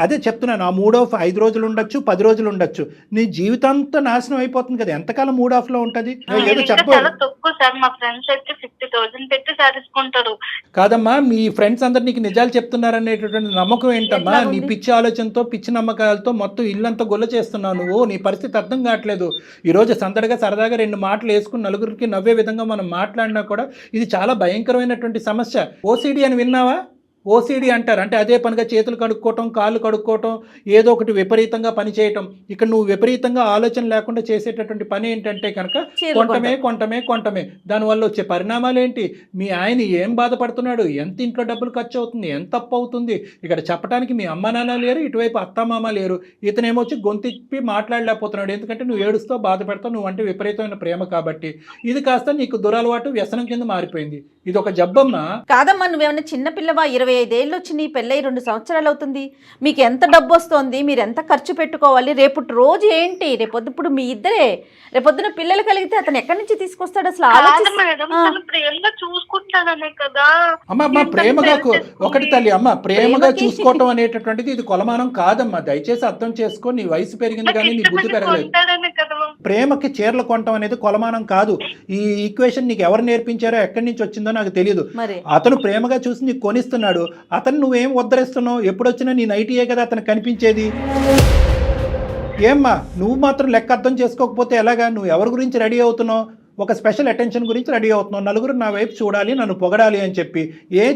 అదే చెప్తున్నాను. ఆ మూడ్ ఆఫ్ 5 రోజులు ఉండొచ్చు, 10 రోజులు ఉండొచ్చు. నీ జీవితంతో నాశనం అయిపోతుంది కదా. ఎంతకాలం మూడ్ ఆఫ్ లో ఉంటది? ఏదో చెప్పు. చాలా తక్కువ సార్. మా ఫ్రెండ్స్ అయితే 50,000 పెట్టి సాధించుకుంటారు. కాదమ్మా, మీ ఫ్రెండ్స్ అందరు నీకు నిజాలు చెప్తున్నారనేటటువంటి నమ్మకం ఏంటమ్మా? నీ పిచ్చి ఆలోచనతో, పిచ్చి నమ్మకాలతో మొత్తం ఇల్లంతా గొల్ల చేస్తున్నావు నువ్వు. నీ పరిస్థితి అర్థం కావట్లేదు. ఈ రోజు సందడిగా సరదాగా 2 మాటలు వేసుకుని నలుగురికి నవ్వే విధంగా మనం మాట్లాడినా కూడా ఇది చాలా భయంకరమైనటువంటి సమస్య. ఓసిడి అని విన్నావా? ఓసిడి అంటారు. అంటే అదే పనిగా చేతులు కడుక్కోవటం, కాళ్ళు కడుక్కోవటం, ఏదో ఒకటి విపరీతంగా పని చేయటం. ఇక్కడ నువ్వు విపరీతంగా ఆలోచన లేకుండా చేసేటటువంటి పని ఏంటంటే కనుక కొంటమే. దానివల్ల వచ్చే పరిణామాలు ఏంటి? మీ ఆయన ఏం బాధపడుతున్నాడు? ఎంత ఇంట్లో డబ్బులు ఖర్చు అవుతుంది? ఎంత అప్పు అవుతుంది? ఇక్కడ చెప్పడానికి మీ అమ్మ నాన్న లేరు, ఇటువైపు అత్తమామ లేరు. ఇతనేమో వచ్చి గొంతిప్పి మాట్లాడలేకపోతున్నాడు. ఎందుకంటే నువ్వు ఏడుస్తావు, బాధపడతావు. నువ్వు అంటే విపరీతమైన ప్రేమ కాబట్టి. ఇది కాస్త నీకు దురలవాటు, వ్యసనం కింద మారిపోయింది. ఇది ఒక జబ్బమ్మా. కాదమ్మా, నువ్వేమన్నా చిన్నపిల్లవా? 25 ఏళ్ళు వచ్చి నీ పెళ్ళై 2 సంవత్సరాలు అవుతుంది. మీకు ఎంత డబ్బు వస్తుంది, మీరు ఎంత ఖర్చు పెట్టుకోవాలి, రేపు రోజు ఏంటి, రేపొద్దు మీ ఇద్దరే రేపొద్దున పిల్లలు కలిగితే అతను ఎక్కడి నుంచి తీసుకొస్తాడు అసలు కాదు ఆలోచిస్తా- మేడం, తను ప్రేమగా చూసుకుంటాననే కదా. అమ్మ ప్రేమగా ఒకటి తల్లి అమ్మ, ప్రేమగా ప్రేమకి- చూసుకోవటం అనేటటువంటిది ఇది కొలమానం కాదమ్మా. దయచేసి అర్థం చేసుకో. నీ వయసు పెరిగింది కానీ నీ బుద్ధి పెరగలేదు. కొంటాడనే కదా. ప్రేమకి చీరలు కొనటం అనేది కొలమానం కాదు. ఈ ఈక్వేషన్ నీకు ఎవరు నేర్పించారో, ఎక్కడి నుంచి వచ్చిందో నాకు తెలియదు. మరి అతను ప్రేమగా చూసి నీకు కొనిస్తున్నాడు. అతను నువ్వేం ఉద్ధరిస్తున్నావు? ఎప్పుడొచ్చినా నీ నైటీయే కదా అతను కనిపించేది. ఏమ్మా నువ్వు మాత్రం లెక్క అర్థం చేసుకోకపోతే ఎలాగా? నువ్వు ఎవరి గురించి రెడీ అవుతున్నావు? ఒక స్పెషల్ అటెన్షన్ గురించి రెడీ అవుతున్నావు. నలుగురు నా వైపు చూడాలి, నన్ను పొగడాలి అని చెప్పి.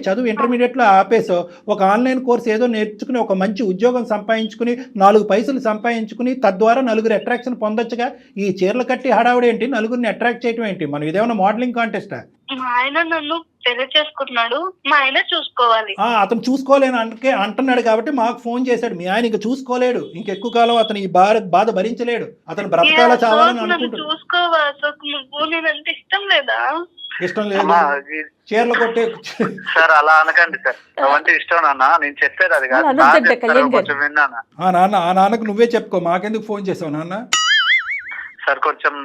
చదువు ఇంటర్మీడియట్లో ఆపేసో ఒక ఆన్లైన్ కోర్స్ ఏదో నేర్చుకుని ఒక మంచి ఉద్యోగం సంపాదించుకుని 4 పైసలు సంపాదించుకుని తద్వారా నలుగురు అట్రాక్షన్ పొందొచ్చుగా. ఈ చీరలు కట్టి హడావుడు ఏంటి? నలుగురిని అట్రాక్ట్ చేయడం ఏంటి? మనం ఇదేమన్నా మోడలింగ్ కాంటెస్టా? మా ఆయన నన్ను పెళ్లి చేసుకుంటున్నాడు, మా ఆయన చూసుకోవాలి. అతను చూసుకోలేను అంటున్నాడు కాబట్టి మాకు ఫోన్ చేశాడు. మీ ఆయన ఇంక చూసుకోలేడు. ఇంకెక్కువ కాలం అతను ఈ బాధ భరించలేడు. అతను బ్రతకాల చావాలని నన్ను అనుకుంటాడు. చూసుకోవా అశోక్? నువ్వు నేనంటే ఇష్టం లేదా? ఇష్టం లేదు. అమ్మా, చీరలు కొట్టే సార్ అలా అనకండి సార్. అవంటే ఇష్టం నాన్న, నేను చెప్పేది అది కాదు. అలా అనొద్దంట నా చెప్తారు, కళ్యాణ్ గారు. కొంచెం విన్నానా ఆ నాన్నకు నువ్వే చెప్పుకో. మాకెందుకు ఫోన్ చేసావు నాన్న? సార్? కొంచెం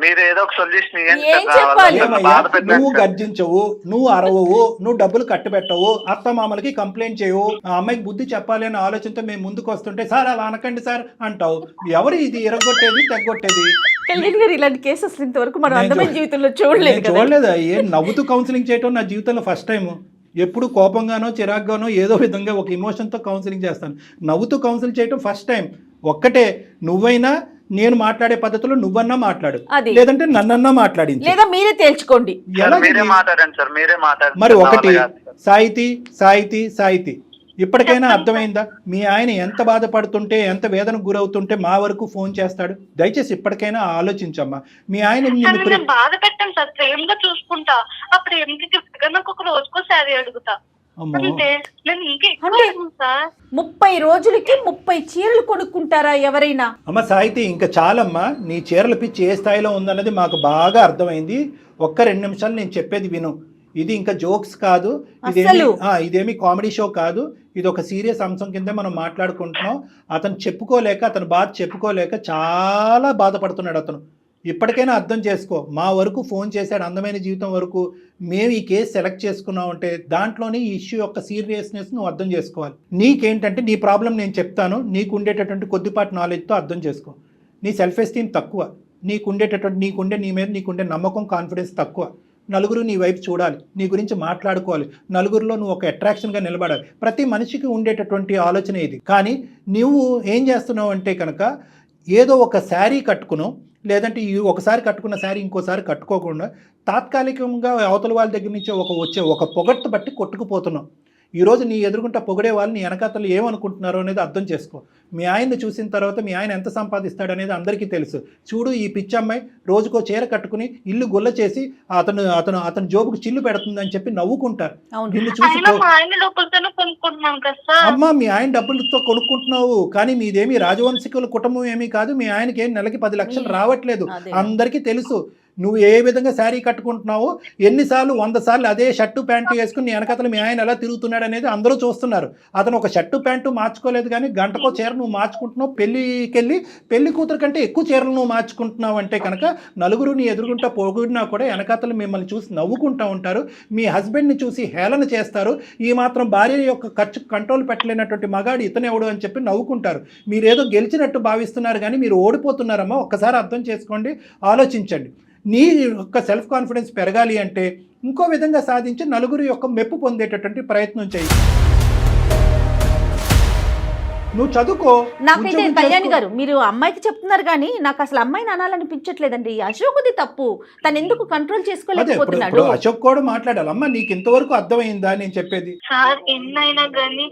మీరు ఏదో ఒక సొల్యూషన్ ఇవ్వండి ఏం సార్. చెప్పాలి? వాళ్ళ ఏమయ్యా, బాధ పెట్టండి నువ్వు సార్. గర్జించవు, నువ్వు అరవవు, నువ్వు డబ్బులు కట్టబెట్టవు, అత్తమామలకి కంప్లైంట్ చేయవు. ఆ అమ్మాయికి బుద్ధి చెప్పాలి అనే ఆలోచనతో మేము ముందుకు వస్తుంటే సార్ అలా అనకండి సార్ అంటావు. ఎవరు ఇది ఇరగొట్టేది తెగొట్టేది? కళ్యాణ్ గారు ఇలాంటి కేసెస్ ఇంతవరకు మనం నేను అందమైన జీవితంలో చూడలేదు నేను కదా. చూడలేదా? నవ్వుతూ కౌన్సిలింగ్ చేయటం నా జీవితంలో ఫస్ట్ టైం. ఎప్పుడు కోపంగానో చిరాగ్గానో ఏదో విధంగా ఒక ఎమోషన్తో కౌన్సిలింగ్ చేస్తాను. నవ్వుతూ కౌన్సిలింగ్ చేయటం ఫస్ట్ టైం. ఒక్కటే, నువ్వైనా నేను మాట్లాడే పద్ధతిలో నువ్వన్నా మాట్లాడు, అది. లేదంటే నన్నన్నా మాట్లాడించు. లేదా మీరే తేల్చుకోండి. సార్, ఎలాగ మీరే ఇది? మాట్లాడండి సార్, మీరే మాట్లాడండి. మరి నా ఒకటి, వల్ల కాదు సార్. సాహితీ సాహితీ సాహితీ ఇప్పటికైనా అర్థమైందా? మీ ఆయన ఎంత బాధపడుతుంటే, ఎంత వేదనకు గురవుతుంటే మా వరకు ఫోన్ చేస్తాడు? దయచేసి ఇప్పటికైనా ఆలోచించమ్మా. మీ ఆయన నిన్ను కానీ నేను బాధ పెట్టాను సార్, ప్రేమగా చూసుకుంటా. ఆ ప్రేమకి గిఫ్ట్ గా నాకు ఒక రోజుకో శారీ అడుగుతా. అమ్మో, అంటే నేను ఇంకా ఎక్కువ అంటే? అడగను సార్. 30 రోజులకి 30 చీరలు కొనుక్కుంటారా ఎవరైనా? అమ్మ సాహితీ ఇంకా చాలమ్మా. నీ చీరల పిచ్చి ఏ స్థాయిలో ఉందన్నది మాకు బాగా అర్థమైంది. ఒక్క 2 నిమిషాలు నేను చెప్పేది విను. ఇది ఇంకా జోక్స్ కాదు, ఇదేమి కామెడీ షో కాదు. ఇది ఒక సీరియస్ అంశం కింద మనం మాట్లాడుకుంటున్నాం. అతను చెప్పుకోలేక, అతను బాధ చెప్పుకోలేక చాలా బాధపడుతున్నాడు అతను. ఇప్పటికైనా అర్థం చేసుకో. మా వరకు ఫోన్ చేశాడు, అందమైన జీవితం వరకు. మేము ఈ కేసు సెలెక్ట్ చేసుకున్నాం అంటే దాంట్లోనే ఈ ఇష్యూ యొక్క సీరియస్నెస్ నువ్వు అర్థం చేసుకోవాలి. నీకేంటంటే నీ ప్రాబ్లం నేను చెప్తాను, నీకు ఉండేటటువంటి కొద్దిపాటి నాలెడ్జ్తో అర్థం చేసుకో. నీ సెల్ఫ్ ఎస్టీమ్ తక్కువ, నీ మీద నీకుండే నమ్మకం, కాన్ఫిడెన్స్ తక్కువ. నలుగురు నీ వైపు చూడాలి, నీ గురించి మాట్లాడుకోవాలి, నలుగురిలో నువ్వు ఒక అట్రాక్షన్గా నిలబడాలి. ప్రతి మనిషికి ఉండేటటువంటి ఆలోచన ఇది. కానీ నువ్వు ఏం చేస్తున్నావు అంటే కనుక ఏదో ఒక శారీ కట్టుకును, లేదంటే ఒకసారి కట్టుకున్న శారీ ఇంకోసారి కట్టుకోకుండా తాత్కాలికంగా అవతల వాళ్ళ దగ్గర నుంచి వచ్చే ఒక పొగట్టు బట్టి కొట్టుకుపోతున్నావు. ఈరోజు నీ ఎదురుకుంటా పొగడే వాళ్ళు నీ వెనకాతలు ఏమనుకుంటున్నారో అనేది అర్థం చేసుకో. మీ ఆయన్ని చూసిన తర్వాత మీ ఆయన ఎంత సంపాదిస్తాడు అనేది అందరికీ తెలుసు. చూడు, ఈ పిచ్చి అమ్మాయి రోజుకో చీర కట్టుకుని ఇల్లు గుల్ల చేసి అతను జోబుకు చిల్లు పెడుతుందని చెప్పి నవ్వుకుంటారు. నిన్ను చూసి అయినా మా ఆయన లోపలతోనే కొనుక్కుంటున్నాను కదా సార్. అమ్మ, మీ ఆయన డబ్బులతో కొనుక్కుంటున్నావు, కానీ మీదేమి రాజవంశికుల కుటుంబం ఏమీ కాదు. మీ ఆయనకి ఏం నెలకి 10 లక్షలు రావట్లేదు. అందరికీ తెలుసు నువ్వు ఏ విధంగా శారీ కట్టుకుంటున్నావో. ఎన్నిసార్లు 100 సార్లు అదే షర్టు ప్యాంటు వేసుకుని నీ వెనకతలు మీ ఆయన ఎలా తిరుగుతున్నాడు అనేది అందరూ చూస్తున్నారు. అతను ఒక షర్టు ప్యాంటు మార్చుకోలేదు, కానీ గంటకో చీర నువ్వు మార్చుకుంటున్నావు. పెళ్లి కూతురు కంటే ఎక్కువ చీరలు నువ్వు మార్చుకుంటున్నావు అంటే కనుక నలుగురు నీ ఎదురుగుంటా పొగిడినా కూడా వెనకతలు మిమ్మల్ని చూసి నవ్వుకుంటూ ఉంటారు. మీ హస్బెండ్ని చూసి హేళన చేస్తారు. ఈ మాత్రం భార్య యొక్క ఖర్చు కంట్రోల్ పెట్టలేనటువంటి మగాడు ఇతనెవడు అని చెప్పి నవ్వుకుంటారు. మీరేదో గెలిచినట్టు భావిస్తున్నారు, కానీ మీరు ఓడిపోతున్నారమ్మా. ఒక్కసారి అర్థం చేసుకోండి, ఆలోచించండి. నీ యొక్క సెల్ఫ్ కాన్ఫిడెన్స్ పెరగాలి అంటే ఇంకో విధంగా సాధించి నలుగురు యొక్క మెప్పు పొందేటటువంటి ప్రయత్నం చేయి. నువ్వు చదువుకో. నాకైతే కళ్యాణ్ గారు మీరు అమ్మాయికి చెప్తున్నారు, కానీ నాకు అసలు అమ్మాయిని అనాలనిపించట్లేదండి. అశోక్ది తప్పు, తను ఎందుకు కంట్రోల్ చేసుకోలేకపోతున్నాడు. అశోక్ కూడా మాట్లాడాలి. అమ్మ, నీకు ఇంతవరకు అర్థమైందా నేను చెప్పేది? సార్ ఎన్నైనా కానీ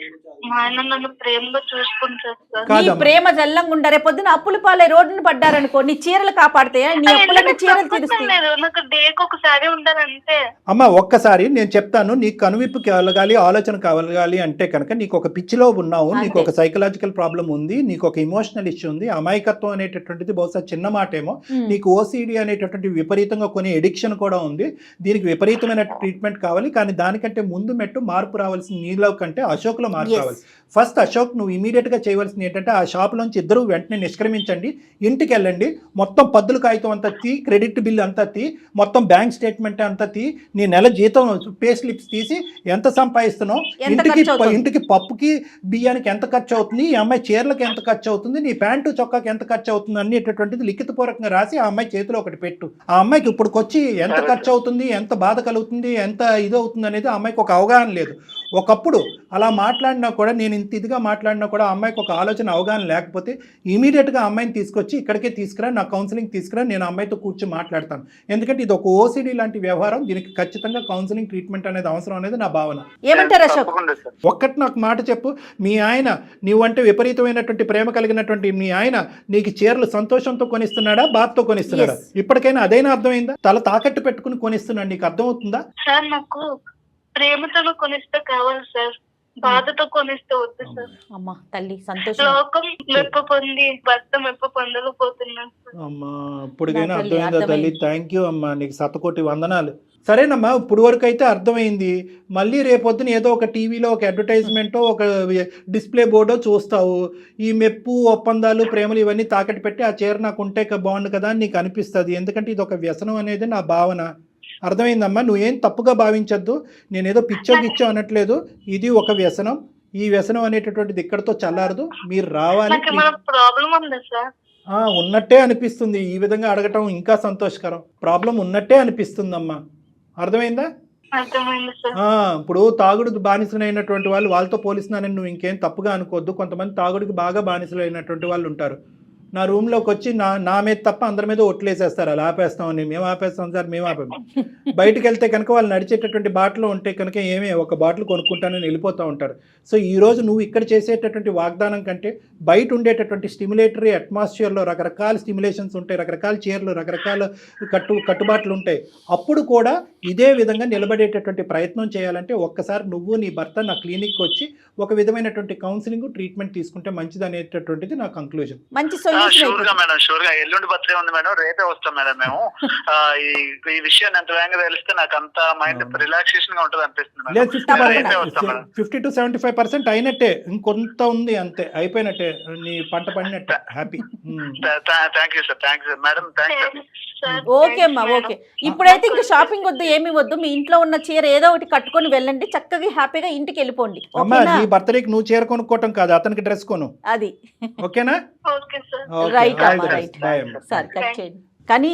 మా ఆయన నన్ను ప్రేమగా చూసుకుంటారు సార్. నీ ప్రేమ జల్లంగా ఉండారే, పొద్దున అప్పుల పాలే రోడ్డును పడ్డారనుకో, నీ చీరలు కాపాడతాయా? నీ అప్పులన్నీ చీరలు తీరుస్తాయి. నాకు డేకి ఒకసారి ఉండాలంటే. అమ్మ, ఒక్కసారి నేను చెప్తాను. నీకు కనువిప్పు కలగాలి, ఆలోచన కలగాలి అంటే కనుక నీకు ఒక పిచ్చిలో ఉన్నావు, నీకు ఒక సైకలాజికల్ సైకలాజికల్ ప్రాబ్లం ఉంది, నీకు ఒక ఇమోషనల్ ఇష్యూ ఉంది, అమాయకత్వం అనేటటువంటిది బహుశా చిన్న మాటేమో, నీకు ఓసిడి అనేటటువంటి విపరీతంగా కొన్ని ఎడిక్షన్ కూడా ఉంది, దీనికి విపరీతమైన ట్రీట్మెంట్ కావాలి, కానీ దానికంటే ముందు మెట్టు మార్పు రావాల్సిన నీలో కంటే అశోక్లో మార్పు Yes. రావాలి. ఫస్ట్ అశోక్ నువ్వు ఇమీడియట్గా చేయవలసింది ఏంటంటే ఆ షాప్లోంచి ఇద్దరు వెంటనే నిష్క్రమించండి, ఇంటికి వెళ్ళండి, మొత్తం పద్దుల కాగితం అంతా తీ, క్రెడిట్ బిల్ అంతా తీ, మొత్తం బ్యాంక్ స్టేట్మెంట్ అంతా తీ, నీ నెల జీతం పే స్లిప్స్ తీసి ఎంత సంపాదిస్తున్నావు, ఎంత ఇంటికి ఖర్చు అవుతుంది? ఇంటికి పప్పుకి బియ్యానికి ఎంత ఖర్చు అవుతుంది, ఈ అమ్మాయి చీరలకు ఎంత ఖర్చు అవుతుంది, నీ ప్యాంటు చొక్కాకి ఎంత ఖర్చు అవుతుంది అనేటటువంటిది లిఖితపూర్వకంగా రాసి ఆ అమ్మాయి చేతిలో ఒకటి పెట్టు. ఆ అమ్మాయికి ఇప్పుడుకొచ్చి ఎంత ఖర్చు అవుతుంది, ఎంత బాధ కలుగుతుంది, ఎంత ఇది అవుతుంది అనేది ఆ అమ్మాయికి ఒక అవగాహన లేదు. ఒకప్పుడు అలా మాట్లాడినా కూడా, నేను ఇంత ఇదిగా మాట్లాడినా కూడా ఆ అమ్మాయికి ఒక ఆలోచన అవగాహన లేకపోతే ఇమీడియట్గా ఆ అమ్మాయిని తీసుకొచ్చి ఇక్కడికే తీసుకురా, నా కౌన్సిలింగ్ తీసుకురా, నేను ఆ అమ్మాయితో కూర్చొని మాట్లాడతాను. ఎందుకంటే ఇది ఒక ఓసిడి లాంటి వ్యవహారం, దీనికి ఖచ్చితంగా కౌన్సిలింగ్ ట్రీట్మెంట్ అనేది అవసరం అనేది నా భావన. ఏమంటారు అశోక్? తప్పకుండా సార్. ఒక్కటి నాకు మాట చెప్పు, మీ ఆయన నీవంటే విపరీతమైనటువంటి ప్రేమ కలిగినటువంటి మీ ఆయన నీకు చీరలు సంతోషంతో కొనిస్తున్నాడా, బాధతో కొనిస్తున్నాడా? Yes. ఇప్పటికైనా అదైనా అర్థమైందా? తల తాకట్టు పెట్టుకుని కొనిస్తున్నాడు, నీకు అర్థమవుతుందా? సార్ నాకు ప్రేమతో కొనిస్తే కావాలి సార్, బాధతో కొనిస్తే వద్దు సార్. అమ్మా తల్లి సంతోషం. లోకం మెప్ప పొంది భర్త మెప్ప పొందలేకపోతున్నాను సార్. అమ్మా ఇప్పటికైనా నా తల్లి, అర్థమైందా తల్లి? అర్థమైంది. థ్యాంక్ యూ అమ్మా, నీకు శతకోటి వందనాలు. సరేనమ్మా, ఇప్పుడు వరకు అయితే అర్థమైంది. మళ్ళీ రేపొద్దున ఏదో ఒక టీవీలో ఒక అడ్వర్టైజ్మెంటో ఒక డిస్ప్లే బోర్డో చూస్తావు, ఈ మెప్పు ఒప్పందాలు ప్రేమలు ఇవన్నీ తాకట్టు పెట్టి ఆ చీర నాకు ఉంటే బాగుండు కదా అని నీకు అనిపిస్తుంది. ఎందుకంటే ఇది ఒక వ్యసనం అనేది నా భావన. అర్థమైందమ్మా, నువ్వేం తప్పుగా భావించద్దు, నేనేదో పిచ్చో గిచ్చో అనట్లేదు, ఇది ఒక వ్యసనం. ఈ వ్యసనం అనేటటువంటిది ఇక్కడతో చల్లారదు, మీరు రావాలి. నాకు ఏమైనా ప్రాబ్లం ఉందా సార్? ఉన్నట్టే అనిపిస్తుంది, ఈ విధంగా అడగటం ఇంకా సంతోషకరం. ప్రాబ్లం ఉన్నట్టే అనిపిస్తుందమ్మా, అర్థమైందా? అర్థమైంది సార్. ఇప్పుడు తాగుడు బానిసలైనటువంటి వాళ్ళు, వాళ్ళతో పోలిస్తున్నానని నువ్వు ఇంకేం తప్పుగా అనుకోవద్దు. కొంతమంది తాగుడికి బాగా బానిసలైనటువంటి వాళ్ళు ఉంటారు. నా రూమ్లోకి వచ్చి నా మీద తప్ప అందరి మీద ఒట్లేసేస్తారు, అలా ఆపేస్తామని. మేము ఆపేస్తాం సార్, మేము ఆపాము. బయటికి వెళ్తే కనుక వాళ్ళు నడిచేటటువంటి బాటలు ఉంటే కనుక ఒక బాటిల్ కొనుక్కుంటానని వెళ్ళిపోతూ ఉంటారు. సో ఈరోజు నువ్వు ఇక్కడ చేసేటటువంటి వాగ్దానం కంటే బయట ఉండేటటువంటి స్టిమ్యులేటరీ అట్మాస్ఫియర్లో రకరకాల స్టిమ్యులేషన్స్ ఉంటాయి, రకరకాల చీరలు, రకరకాల కట్టుబాట్లు ఉంటాయి. అప్పుడు కూడా ఇదే విధంగా నిలబడేటటువంటి ప్రయత్నం చేయాలంటే ఒక్కసారి నువ్వు నీ భర్త నా క్లినిక్కి వచ్చి ఒక విధమైనటువంటి కౌన్సిలింగ్ ట్రీట్మెంట్ తీసుకుంటే మంచిది అనేటటువంటిది నా కంక్లూజన్. మంచి షూర్ గా సొల్యూషన్. మేడం, షూర్ గా. ఎల్లుండి బర్త్డే ఉంది మేడం, రేపే వస్తాం మేడం మేము. ఈ విషయాన్ని ఎంత వేగంగా తెలిస్తే నాకు అంత మైండ్ రిలాక్సేషన్ గా ఉంటుంది అనిపిస్తుంది మేడం. లేదు, రేపే వస్తాం మేడం. 50 to 75% అయినట్టే, ఇంకొంత ఉంది అంతే, అయిపోయినట్టే, నీ పంట పడినట్టే. Happy. Thank you sir, thank you madam, thank you. Okay అమ్మా, ఓకే. ఇప్పుడైతే ఇంకా షాపింగ్ వద్దు, ఏమి వద్దు. మీ ఇంట్లో ఉన్న చీర ఏదో ఒకటి కట్టుకొని వెళ్ళండి, చక్కగా హ్యాపీగా ఇంటికి వెళ్ళిపోండి. అమ్మా, ఓకేనా? నీ బర్త్డేకి నువ్వు చీర కొనుక్కోవటం కాదు, అతనికి డ్రెస్ కొను. అది ఓకేనా? Okay sir. Okay, right all అమ్మా, the రైట్. best. Bye అమ్మా. సార్ కట్ చేయండి. కానీ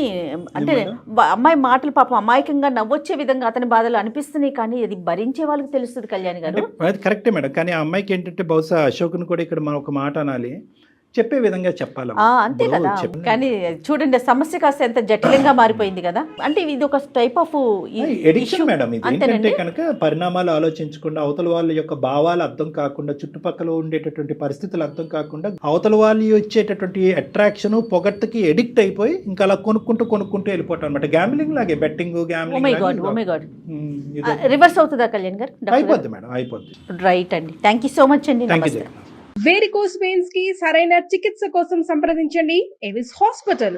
అంటే ఏమన్నా? అమ్మాయి మాటలు పాపం అమాయకంగా నవ్వొచ్చే విధంగా అతని బాధలు అనిపిస్తున్నాయి, కానీ అది భరించే వాళ్ళకి తెలుస్తుంది కళ్యాణి గారు. అంటే అది కరెక్టే మేడం, కానీ ఆ అమ్మాయికి ఏంటంటే బహుశా అశోక్ని కూడా ఇక్కడ మనం ఒక మాట అనాలి, చెప్పే విధంగా చెప్పాలి. అంతే కదా. కానీ చూడండి, సమస్య కాస్త ఎంత జటిలంగా మారిపోయింది కదా. అంటే ఇది ఒక టైప్ ఆఫ్ ఎడిక్షన్ మేడం. ఇది ఏంటంటే కనుక పరిణామాలు ఆలోచించకుండా, అవతల వాళ్ళ యొక్క భావాలు అర్థం కాకుండా, చుట్టుపక్కల ఉండేటటువంటి పరిస్థితులు అర్థం కాకుండా, అవతల వాళ్ళు ఇచ్చేటటువంటి అట్రాక్షన్ పొగట్టుకి ఎడిక్ట్ అయిపోయి ఇంకా అలా కొనుక్కుంటూ వెళ్ళిపోవటం అనమాట. గ్యాంబ్లింగ్ లాగే, బెట్టింగ్, గ్యాంబ్లింగ్ రివర్స్ అవుతుందా కళ్యాణ్ గారు? అయిపోద్ది మేడం, అయిపోద్ది. రైట్ అండి, థ్యాంక్ యూ సో మచ్ అండి. Thank you. నమస్తే. వేరికోస్ వెయిన్స్ కి సరైన చికిత్స కోసం సంప్రదించండి ఎవిస్ హాస్పిటల్.